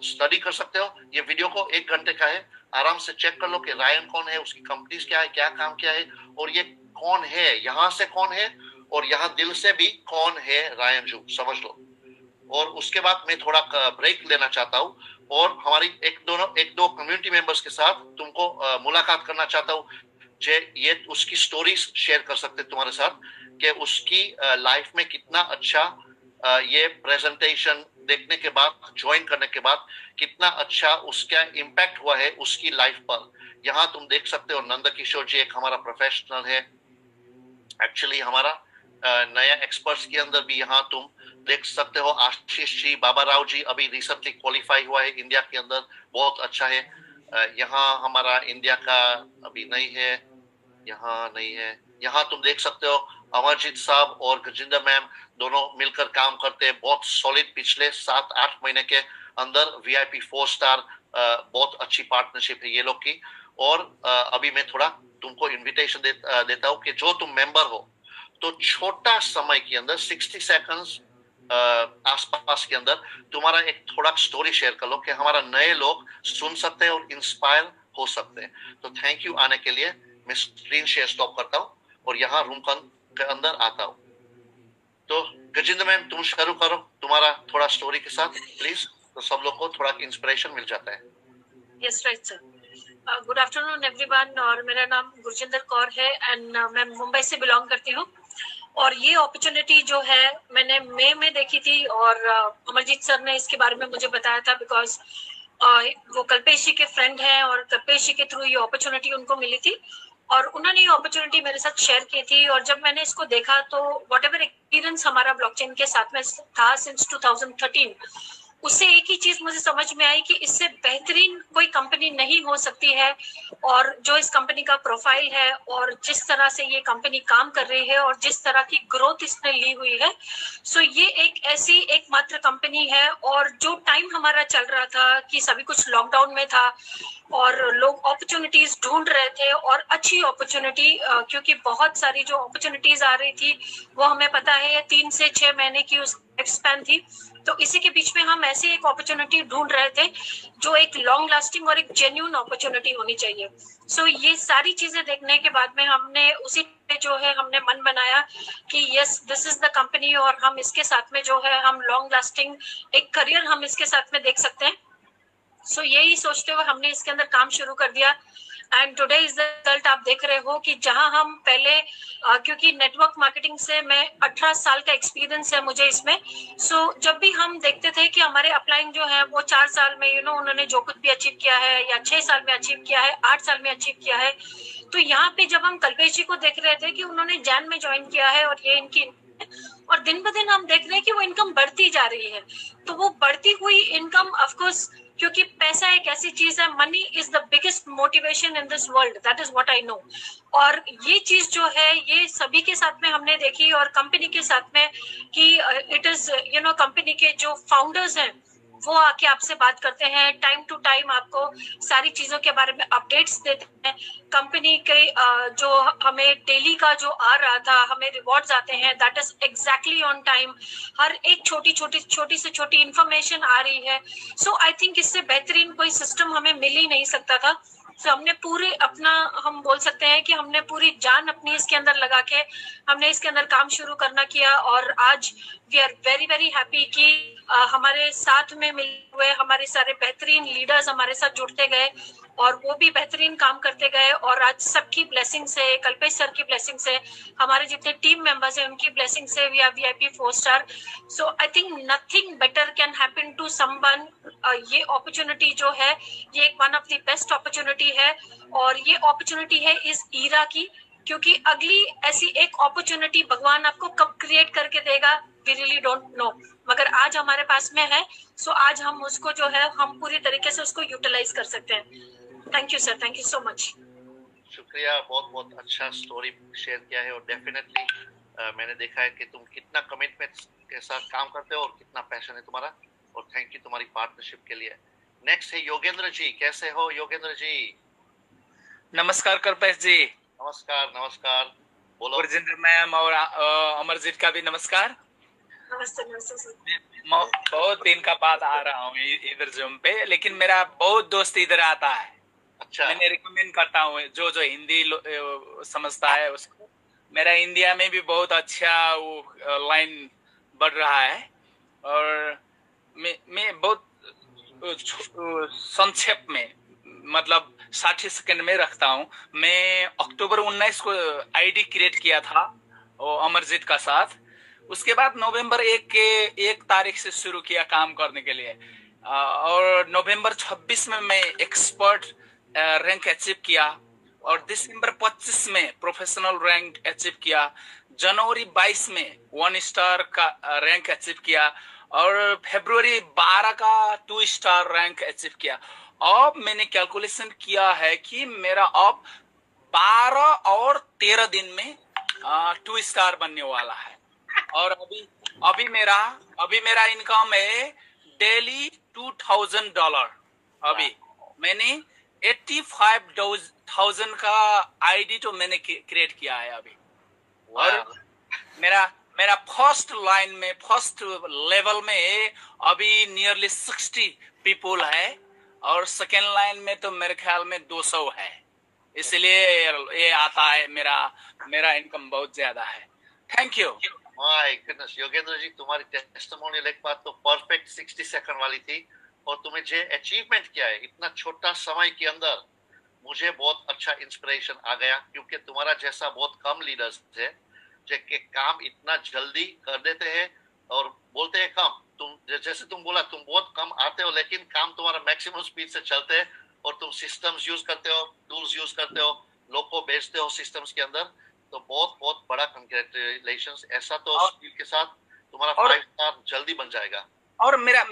स्टडी कर सकते हो। ये वीडियो को 1 घंटे का है, आराम से चेक कर लो कि रायन कौन है, उसकी कंपनीज क्या है, क्या काम क्या है, और ये कौन है, यहाँ से कौन है और यहाँ दिल से भी कौन है रायन जू, समझ लो। और उसके बाद मैं थोड़ा ब्रेक लेना चाहता हूँ और हमारी एक दो कम्युनिटी मेंबर्स के साथ तुमको मुलाकात करना चाहता हूँ, जे ये उसकी स्टोरीज शेयर कर सकते तुम्हारे साथ कि उसकी लाइफ में कितना अच्छा ये प्रेजेंटेशन देखने के बाद, ज्वाइन करने के बाद कितना अच्छा उसका इम्पैक्ट हुआ है उसकी लाइफ पर। यहाँ तुम देख सकते हो नंद किशोर जी एक हमारा प्रोफेशनल है, एक्चुअली हमारा नया एक्सपर्ट्स के अंदर भी यहाँ तुम देख सकते हो। आशीष जी, बाबा राव जी अभी रिसेंटली क्वालिफाई हुआ है इंडिया के अंदर, बहुत अच्छा है। यहाँ हमारा इंडिया का अभी नहीं है, यहाँ नहीं है। यहाँ तुम देख सकते हो अमरजीत साहब और गजिंदर मैम दोनों मिलकर काम करते हैं, बहुत सॉलिड, पिछले 7-8 महीने के अंदर VIP 4 स्टार, बहुत अच्छी पार्टनरशिप है ये लोग की। और अभी मैं थोड़ा तुमको इन्विटेशन देता हूँ कि जो तुम मेंबर हो तो छोटा समय के अंदर 60 सेकंड्स आसपास के अंदर तुम्हारा एक थोड़ा स्टोरी शेयर कर लो कि हमारा नए लोग सुन सकते हैं और इंस्पायर हो सकते हैं। तो थैंक यू आने के लिए। मैं स्क्रीन शेयर स्टॉप करता हूँ और यहाँ रूम के अंदर आता हूँ। तो गजिंदर मैम तुम शुरू करो तुम्हारा थोड़ा स्टोरी के साथ प्लीज, तो सब लोग को थोड़ा इंस्पिरेशन मिल जाता है। Yes right sir. Good afternoon everyone, और मेरा नाम गुरजिंदर कौर है एंड मैं मुंबई से बिलोंग करती हूँ। और ये अपॉर्चुनिटी जो है मैंने मई में देखी थी और अमरजीत सर ने इसके बारे में मुझे बताया था, बिकॉज वो कल्पेश जी के फ्रेंड हैं और कल्पेश जी के थ्रू ये अपॉर्चुनिटी उनको मिली थी और उन्होंने ये अपॉर्चुनिटी मेरे साथ शेयर की थी। और जब मैंने इसको देखा तो व्हाटएवर एक्सपीरियंस हमारा ब्लॉकचेन के साथ में था सिंस 2013, उससे एक ही चीज मुझे समझ में आई कि इससे बेहतरीन कोई कंपनी नहीं हो सकती है। और जो इस कंपनी का प्रोफाइल है और जिस तरह से ये कंपनी काम कर रही है और जिस तरह की ग्रोथ इसने ली हुई है, सो ये एक ऐसी एकमात्र कंपनी है। और जो टाइम हमारा चल रहा था कि सभी कुछ लॉकडाउन में था और लोग अपॉर्चुनिटीज ढूंढ रहे थे और अच्छी अपॉर्चुनिटी, क्योंकि बहुत सारी जो अपॉर्चुनिटीज आ रही थी वो हमें पता है 3 से 6 महीने की उस स्पैन थी। तो इसी के बीच में हम ऐसी एक अपॉर्चुनिटी ढूंढ रहे थे जो एक लॉन्ग लास्टिंग और एक जेन्युइन अपॉर्चुनिटी होनी चाहिए। सो ये सारी चीजें देखने के बाद में हमने उसी पे जो है हमने मन बनाया कि yes this is the company और हम इसके साथ में जो है हम लॉन्ग लास्टिंग एक करियर हम इसके साथ में देख सकते हैं। सो यही सोचते हुए हमने इसके अंदर काम शुरू कर दिया and today is the result. आप देख रहे हो कि जहां हम पहले क्योंकि नेटवर्क मार्केटिंग से मैं 18 साल का एक्सपीरियंस है मुझे इसमें। सो जब भी हम देखते थे कि हमारे अपलाइन जो है वो 4 साल में उन्होंने जो कुछ भी अचीव किया है या 6 साल में अचीव किया है, 8 साल में अचीव किया है। तो यहाँ पे जब हम कल्पेश जी को देख रहे थे कि उन्होंने जैन में ज्वाइन किया है और ये इनकी, और दिन ब दिन हम देख रहे हैं कि वो इनकम बढ़ती जा रही है। तो वो बढ़ती हुई इनकम ऑफकोर्स क्योंकि पैसा एक ऐसी चीज है, money is the biggest motivation in this world, that is what I know. और ये चीज जो है ये सभी के साथ में हमने देखी, और कंपनी के साथ में कि इट इज कंपनी के जो फाउंडर्स हैं वो आके आपसे बात करते हैं, टाइम टू टाइम आपको सारी चीजों के बारे में अपडेट्स देते हैं। कंपनी के जो हमें डेली का जो आ रहा था, हमें रिवॉर्ड्स आते हैं, that is exactly on time. हर एक छोटी से छोटी इंफॉर्मेशन आ रही है। सो आई थिंक इससे बेहतरीन कोई सिस्टम हमें मिल ही नहीं सकता था। तो हमने पूरे अपना, हम बोल सकते हैं कि हमने पूरी जान अपनी इसके अंदर लगा के हमने इसके अंदर काम शुरू करना किया। और आज we are very very happy कि हमारे साथ में मिले हुए हमारे सारे बेहतरीन लीडर्स हमारे साथ जुड़ते गए और वो भी बेहतरीन काम करते गए। और आज सबकी ब्लेसिंग से, कल्पेश सर की ब्लेसिंग से, हमारे जितने टीम मेंबर्स हैं उनकी ब्लेसिंग से we are VIP 4 star. So I think nothing better can happen to someone. ये अपॉर्चुनिटी जो है ये एक one of the best opportunity है, और ये अपॉर्चुनिटी है इस ईरा की, क्योंकि अगली ऐसी एक अपॉर्चुनिटी भगवान आपको कब क्रिएट करके देगा वी रियली डोंट नो, मगर आज हमारे पास में है। सो आज हम उसको जो है हम पूरी तरीके से उसको यूटिलाइज कर सकते हैं। Thank you sir, thank you so much. शुक्रिया, बहुत बहुत अच्छा स्टोरी शेयर किया है। और डेफिनेटली मैंने देखा है कि तुम कितना कमिटमेंट के साथ काम करते हो और कितना पैशन है तुम्हारा, और थैंक यू तुम्हारी पार्टनरशिप के लिए। नेक्स्ट है योगेंद्र जी। कैसे हो योगेंद्र जी? नमस्कार कल्पेश जी। नमस्कार नमस्कार, बोलो। गुरजिंदर मैम और अमरजीत का भी नमस्कार। नमस्ते नमस्ते सर। बहुत दिन का बाद आ रहा हूँ इधर जूम पे, लेकिन मेरा बहुत दोस्त इधर आता है। अच्छा, मैंने रिकमेंड करता हूँ जो जो हिंदी समझता है उसको। मेरा इंडिया में भी बहुत अच्छा वो लाइन बढ़ रहा है। और मैं बहुत संक्षेप में, मतलब 60 सेकंड में रखता हूँ। मैं अक्टूबर 19 को आईडी क्रिएट किया था अमरजीत का साथ। उसके बाद नवंबर 1 तारीख से शुरू किया काम करने के लिए, और नवंबर 26 में मैं एक्सपर्ट रैंक अचीव किया, और दिसंबर 25 में प्रोफेशनल रैंक अचीव किया। जनवरी 22 में 1 स्टार का रैंक अचीव किया, और फरवरी 12 का 2 स्टार रैंक अचीव किया। अब मैंने कैलकुलेशन किया है कि मेरा अब 12 और 13 दिन में 2 स्टार बनने वाला है। और अभी मेरा इनकम है डेली $2,000। अभी मैंने 85,000 का आईडी तो मैंने क्रिएट किया है अभी। और मेरा फर्स्ट लाइन में, फर्स्ट लेवल में अभी नियरली 60 पीपल है, और सेकेंड लाइन में तो मेरे ख्याल में 200 है। इसलिए ये आता है, मेरा इनकम बहुत ज्यादा है। Thank you. My goodness Yogendra ji, तुम्हारी टेस्टिमोनियल एक बात तो परफेक्ट 60 सेकंड वाली थी, और तुम्हें जो अचीवमेंट किया है इतना छोटा समय के अंदर, मुझे बहुत अच्छा इंस्पिरेशन आ गया। क्योंकि तुम्हारा जैसा बहुत कम लीडर्स है जो कि काम इतना जल्दी कर देते हैं और बोलते हैं कम। तुम जैसे तुम बोला, तुम बहुत कम आते हो लेकिन काम तुम्हारा मैक्सिमम स्पीड से चलते हैं, और तुम सिस्टम्स यूज करते हो, टूल्स यूज करते हो, लोग को भेजते हो सिस्टम्स के अंदर। तो बहुत बहुत बड़ा कंग्रेचुलेशंस। ऐसा तो स्पीड के साथ तुम्हारा 5 स्टार जल्दी बन जाएगा। और मेरा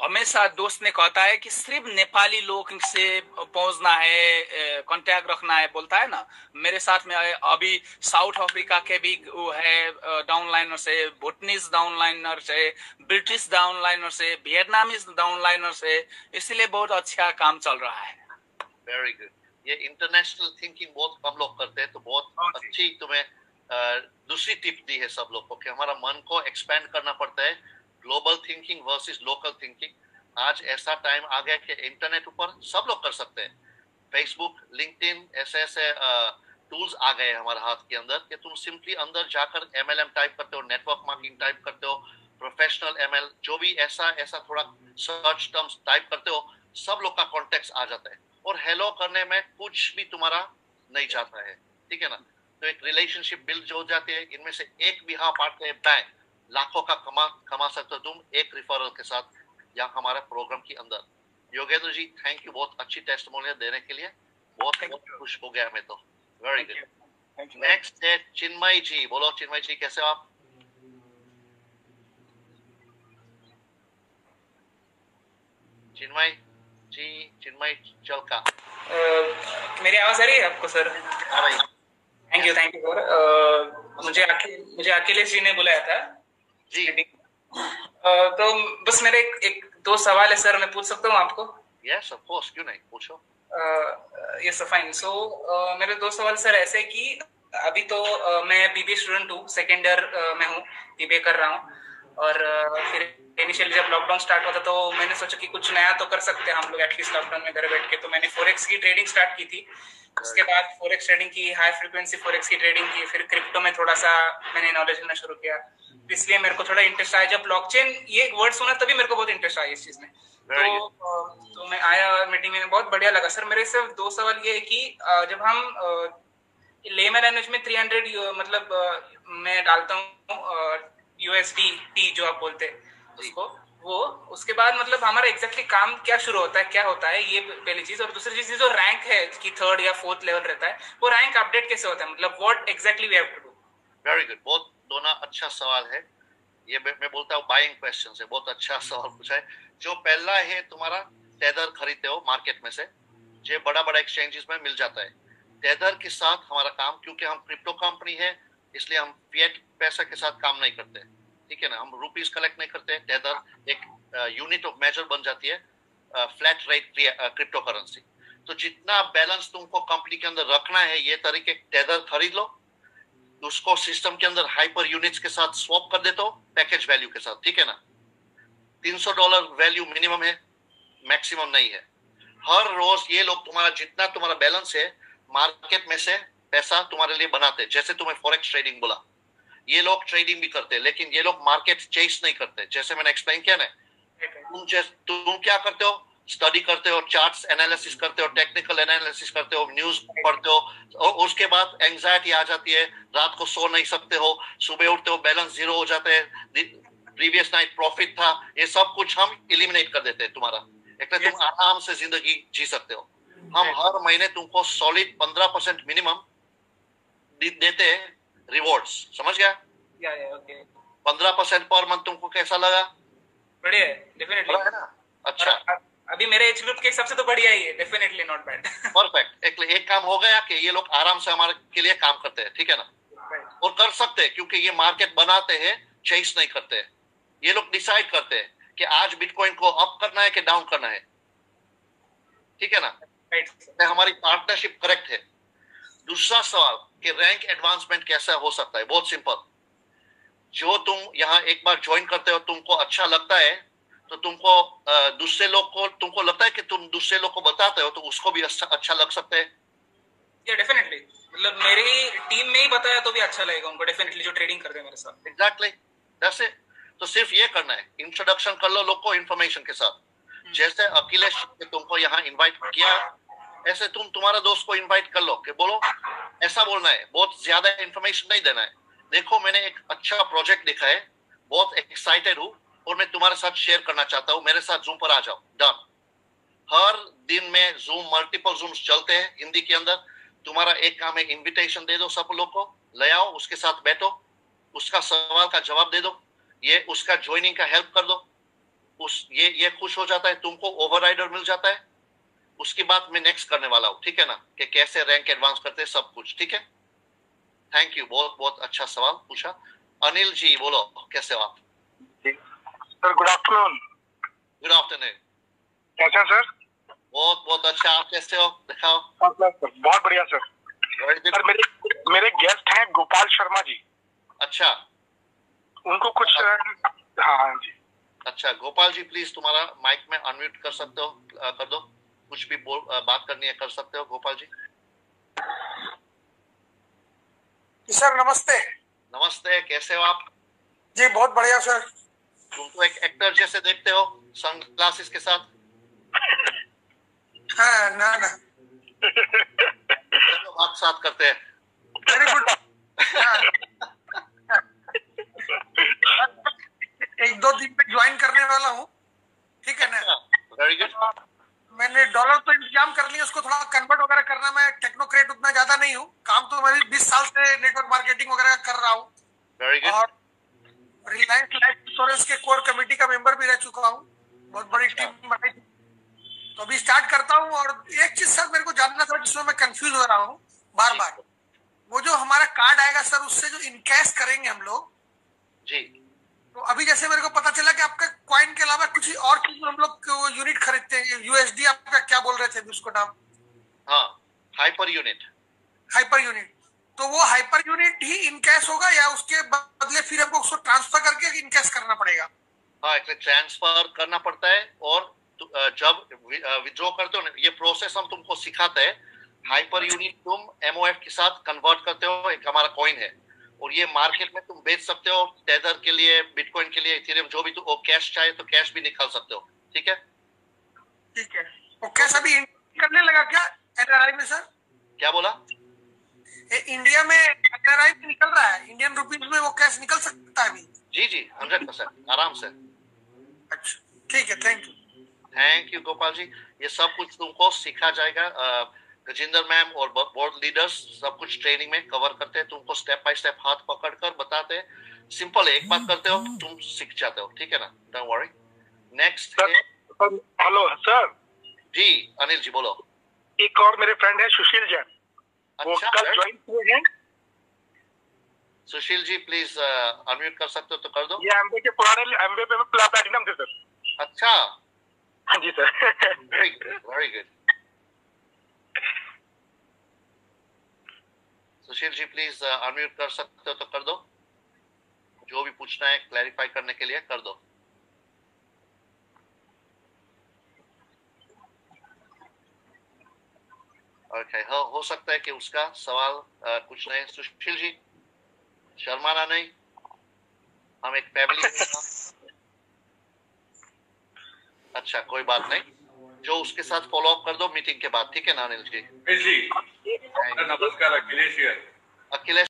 हमेशा दोस्त ने कहता है कि सिर्फ नेपाली लोग से पहुंचना है, कांटेक्ट रखना है, बोलता है ना। मेरे साथ में अभी साउथ अफ्रीका के भी वो है डाउनलाइनर से, भूटानीज डाउनलाइनर से, ब्रिटिश डाउनलाइनर से, वियतनामीज डाउनलाइनर से। इसलिए बहुत अच्छा काम चल रहा है। Very good. ये इंटरनेशनल थिंकिंग बहुत कम लोग करते हैं, तो बहुत अच्छी तुम्हें दूसरी टिप दी है सब लोग को कि हमारा मन को एक्सपेंड करना पड़ता है। Global thinking versus local thinking. आज ऐसा टाइम आ गया कि इंटरनेट ऊपर सब लोग कर सकते हैं। फेसबुक, लिंक्डइन, ऐसे टूल्स आ गए हमारे हाथ के अंदर कि तुम सिंपली अंदर जाकर MLM टाइप करते हो, नेटवर्क मार्केटिंग टाइप करते हो, प्रोफेशनल ML, जो भी ऐसा थोड़ा सर्च टर्म्स टाइप करते हो, सब लोग का कॉन्टेक्ट आ जाता है। और हेलो करने में कुछ भी तुम्हारा नहीं जाता है, ठीक है ना। तो एक रिलेशनशिप बिल्ड हो जाती है। इनमें से एक भी हाँ पार्ट में बैंक लाखों का कमा सकते हो तुम एक रिफरल के साथ, या हमारे प्रोग्राम के अंदर। योगेंद्र जी, थैंक यू बहुत अच्छी टेस्टिमोनियल देने के लिए। बहुत खुश हो गया मैं तो। Very good. नेक्स्ट है चिन्मय जी। बोलो चिन्मय जी, कैसे हो आप? चिन्मय जी, चिन्मय चलका। मेरी आवाज आ रही है आपको सर? आ रही। Thank you sir. मुझे अखिलेश जी ने बुलाया था जी। तो बस मेरे एक दो सवाल है सर, मैं पूछ सकता हूँ आपको? यस ऑफ कोर्स, क्यों नहीं, पूछो। Yes fine. सो मेरे दो सवाल सर ऐसे कि अभी तो मैं बीबीए स्टूडेंट हूँ, सेकेंड ईयर में हूँ, बीबीए कर रहा हूँ। और फिर इनिशियली जब लॉकडाउन स्टार्ट हुआ था तो मैंने सोचा कि कुछ नया तो कर सकते हैं हम लोग एटलीस्ट लॉकडाउन में घर बैठ के। तो मैंने फॉरेक्स की ट्रेडिंग स्टार्ट की थी। उसके बाद फॉरेक्स ट्रेडिंग की, हाई फ्रीक्वेंसी फॉरेक्स की ट्रेडिंग की, फिर क्रिप्टो में थोड़ा सा मैंने नॉलेज लेना शुरू किया। इसलिए मेरे को थोड़ा इंटरेस्ट आया। जब ब्लॉकचेन ये वर्ड सुना तभी मेरे को बहुत इंटरेस्ट आया इस चीज में। तो मैं आया मीटिंग में, बहुत बढ़िया लगा सर। मेरे सिर्फ दो सवाल ये है कि जब हम लेमन लैंग्वेज में 300 मतलब मैं डालता हूँ USDT जो आप बोलते हैं उसको, वो उसके बाद मतलब हमारा एग्जैक्टली काम क्या शुरू होता है, क्या होता है, ये पहली चीज। और दूसरी चीज जो रैंक है कि 3rd या 4th लेवल रहता है, वो रैंक अपडेट कैसे होता है, मतलब what exactly we have to do? Very good, बहुत दोनों अच्छा सवाल है। ये मैं बोलता हूँ बाइंग क्वेश्चन से बहुत अच्छा सवाल पूछा है। जो पहला है, तुम्हारा टेदर खरीदते हो मार्केट में से, जो बड़ा बड़ा एक्सचेंजेस में मिल जाता है। टेदर के साथ हमारा काम, क्योंकि हम क्रिप्टो कंपनी है इसलिए हम फिएट पैसा के साथ काम नहीं करते, ठीक है ना। हम रुपीस कलेक्ट नहीं करते। टेदर एक यूनिट ऑफ मेजर बन जाती है, फ्लैट रेट क्रिप्टो करेंसी। तो जितना बैलेंस तुमको कंपनी के अंदर रखना है, ये तरीके टेदर खरीद लो, उसको सिस्टम के अंदर हाइपर यूनिट्स के साथ स्वैप कर देते हो पैकेज वैल्यू के साथ, ठीक है ना। $300 वैल्यू मिनिमम है, मैक्सिमम नहीं है। हर रोज ये लोग तुम्हारा जितना तुम्हारा बैलेंस है मार्केट में से पैसा तुम्हारे लिए बनाते हैं। जैसे तुम्हें फॉरेक्स ट्रेडिंग बोला, ये लोग ट्रेडिंग भी करते हैं, लेकिन ये लोग मार्केट चेस नहीं करते। जैसे मैंने एक्सप्लेन किया ना, तुम क्या करते हो, स्टडी करते हो, चार्ट्स एनालिसिस करते हो, टेक्निकल एनालिसिस करते हो, न्यूज पढ़ते हो, और उसके बाद एंजाइटी आ जाती है, रात को सो नहीं सकते हो, सुबह उठते हो बैलेंस जीरो हो जाते हैं, प्रीवियस नाइट प्रॉफिट था, ये सब कुछ हम एलिमिनेट कर देते हैं तुम्हारा। एक तो तुम आराम से जिंदगी जी सकते हो। हम हर महीने तुमको सॉलिड 15% मिनिमम देते हैं रिवॉर्ड्स, समझ गया? 15% पर मंथ। तुमको कैसा लगा? बढ़िया है, डेफिनेटली है ना? अच्छा, अभी मेरे एज ग्रुप के हिसाब से तो बढ़िया ही है, डेफिनेटली नॉट बैड। परफेक्ट। एक काम हो गया कि ये लोग आराम से हमारे के लिए काम करते हैं, ठीक है ना। और कर सकते हैं क्योंकि ये मार्केट बनाते हैं, चेस नहीं करते हैं। ये लोग डिसाइड करते हैं कि आज बिटकॉइन को अप करना है कि डाउन करना है, ठीक है ना। हमारी पार्टनरशिप करेक्ट है। दूसरा सवाल कि रैंक एडवांसमेंट कैसा हो सकता है, बहुत सिंपल। जो तुम यहाँ एक बार ज्वाइन करते हो, तुमको अच्छा लगता है, तो तुमको दूसरे लोग को, तुमको लगता है कि तुम दूसरे लोग को बताते हो तो उसको भी अच्छा लग सकता है। डेफिनेटली, मतलब मेरी टीम में ही बताया तो भी अच्छा लगेगा उनको, डेफिनेटली, जो ट्रेडिंग करते हैं मेरे साथ। एग्जैक्टली, जैसे तो सिर्फ ये करना है, इंट्रोडक्शन कर लो लोग को इन्फॉर्मेशन के साथ। जैसे अखिलेश ने तुमको यहाँ इन्वाइट किया, ऐसे तुम तुम्हारा दोस्त को इन्वाइट कर लो कि बोलो ऐसा बोलना है, बहुत ज्यादा इन्फॉर्मेशन नहीं देना है। देखो मैंने एक अच्छा प्रोजेक्ट देखा है, बहुत एक्साइटेड हूँ और मैं तुम्हारे साथ शेयर करना चाहता हूँ, मेरे साथ जूम पर आ जाओ। डन। हर दिन में जूम, मल्टीपल जूम्स चलते हैं हिंदी के अंदर। तुम्हारा एक काम है, इन्विटेशन दे दो सब लोग को, ले आओ, उसके साथ बैठो, उसका सवाल का जवाब दे दो, ये उसका ज्वाइनिंग का हेल्प कर दो, ये खुश हो जाता है, तुमको ओवरराइडर मिल जाता है। उसकी बात मैं नेक्स्ट करने वाला हूँ, ठीक है ना, कि कैसे रैंक एडवांस करते हैं सब कुछ, ठीक है। थैंक यू, बहुत बहुत अच्छा सवाल पूछा। अनिल जी बोलो, कैसे हो आप? Sir good afternoon. Good afternoon. कैसे हैं सर? बहुत बहुत अच्छा, आप कैसे हो, दिखाओ। बहुत बढ़िया सर। सर मेरे गेस्ट हैं गोपाल शर्मा जी। अच्छा, उनको कुछ हाँ जी। अच्छा गोपाल जी, प्लीज तुम्हारा माइक में अनम्यूट कर सकते हो, कर दो, कुछ भी बात करनी है कर सकते हो गोपाल जी। सर नमस्ते। नमस्ते, कैसे हो आप? जी बहुत बढ़िया सर। तुम तो एक एक्टर जैसे देखते हो, सनग्लासेस के साथ। हाँ ना ना, चलो बात साथ करते हैं। Very good. एक दो दिन में ज्वाइन करने वाला हूँ, ठीक है ना। Very good. मैंने डॉलर तो इंतजाम कर लिया, उसको थोड़ा कन्वर्ट वगैरह करना। मैं टेक्नोक्रेट उतना ज्यादा नहीं हूँ, काम तो मैं 20 साल से नेटवर्क मार्केटिंग वगैरह कर रहा हूँ। Very good. और रिलायंस लाइफ इंश्योरेंस के कोर कमेटी का मेंबर भी रह चुका हूँ, बहुत बड़ी टीम बनाई थी। तो अभी स्टार्ट करता हूँ। और एक चीज सर मेरे को जानना था जिसमें मैं कंफ्यूज हो रहा हूँ बार बार, वो जो हमारा कार्ड आएगा सर उससे जो इनकैश करेंगे हम लोग जी, तो अभी जैसे मेरे को पता चला कि आपका कॉइन के अलावा कुछ और चीज हम लोग यूनिट खरीदते हैं, यूएसडी आपका क्या बोल रहे थे उसको नाम? हाँ, हाइपर यूनिट। Hyper unit. तो वो हाइपर यूनिट ही इनकैश होगा या उसके बदले फिर हमको उसको ट्रांसफर करके इनकैश करना पड़ेगा? हाँ, एक्चुअली ट्रांसफर करना पड़ता है और जब विड्रॉ करते हो ना, ये प्रोसेस हम तुमको सिखाते हैं। हाइपर यूनिट तुम एमओएफ के साथ कन्वर्ट करते हो, एक हमारा कॉइन है, और ये मार्केट में तुम बेच सकते हो, टेथर के लिए, बिटकॉइन के लिए, इथेरियम, जो भी तुम कैश चाहे तो कैश भी निकाल सकते हो। ठीक है, ठीक है। और कैश अभी करने लगा क्या एनआरआई में सर? क्या बोला? इंडिया में एनआरआई में निकल रहा है, इंडियन रुपीज में वो कैश निकल सकता है अभी? जी जी, 100% आराम से। अच्छा, ठीक है, thank you. Thank you Gopal ji. ये सब कुछ तुमको सीखा जाएगा। गजेंद्र मैम और बोर्ड लीडर्स सब कुछ ट्रेनिंग में कवर करते हैं, तुमको स्टेप बाय स्टेप हाथ पकड़कर बताते हैं। सिंपल है, एक बात करते हो तुम सीख जाते हो। ठीक है ना, डोंट वरी। नेक्स्ट है, हेलो सर। जी अनिल जी बोलो। एक और मेरे फ्रेंड है सुशील जैन, वो अच्छा, कल ज्वाइन किए हैं। सुशील जी प्लीज अनम्यूट कर सकते हो तो कर दो। ये एमबी के पुराने एमबी पे प्लैटिनम थे सर। अच्छा, हाँ जी sir. Very good, very good. Sushil ji please unmute कर सकते हो तो कर दो, जो भी पूछना है क्लैरिफाई करने के लिए कर दो। ओके, हो सकता है कि उसका सवाल कुछ नहीं। सुशील जी शर्माना नहीं, हम एक फैमिली। अच्छा, कोई बात नहीं, जो उसके साथ फॉलो अप कर दो मीटिंग के बाद। ठीक है ना अनिल जी? जी नमस्कार, अखिलेश। अखिलेश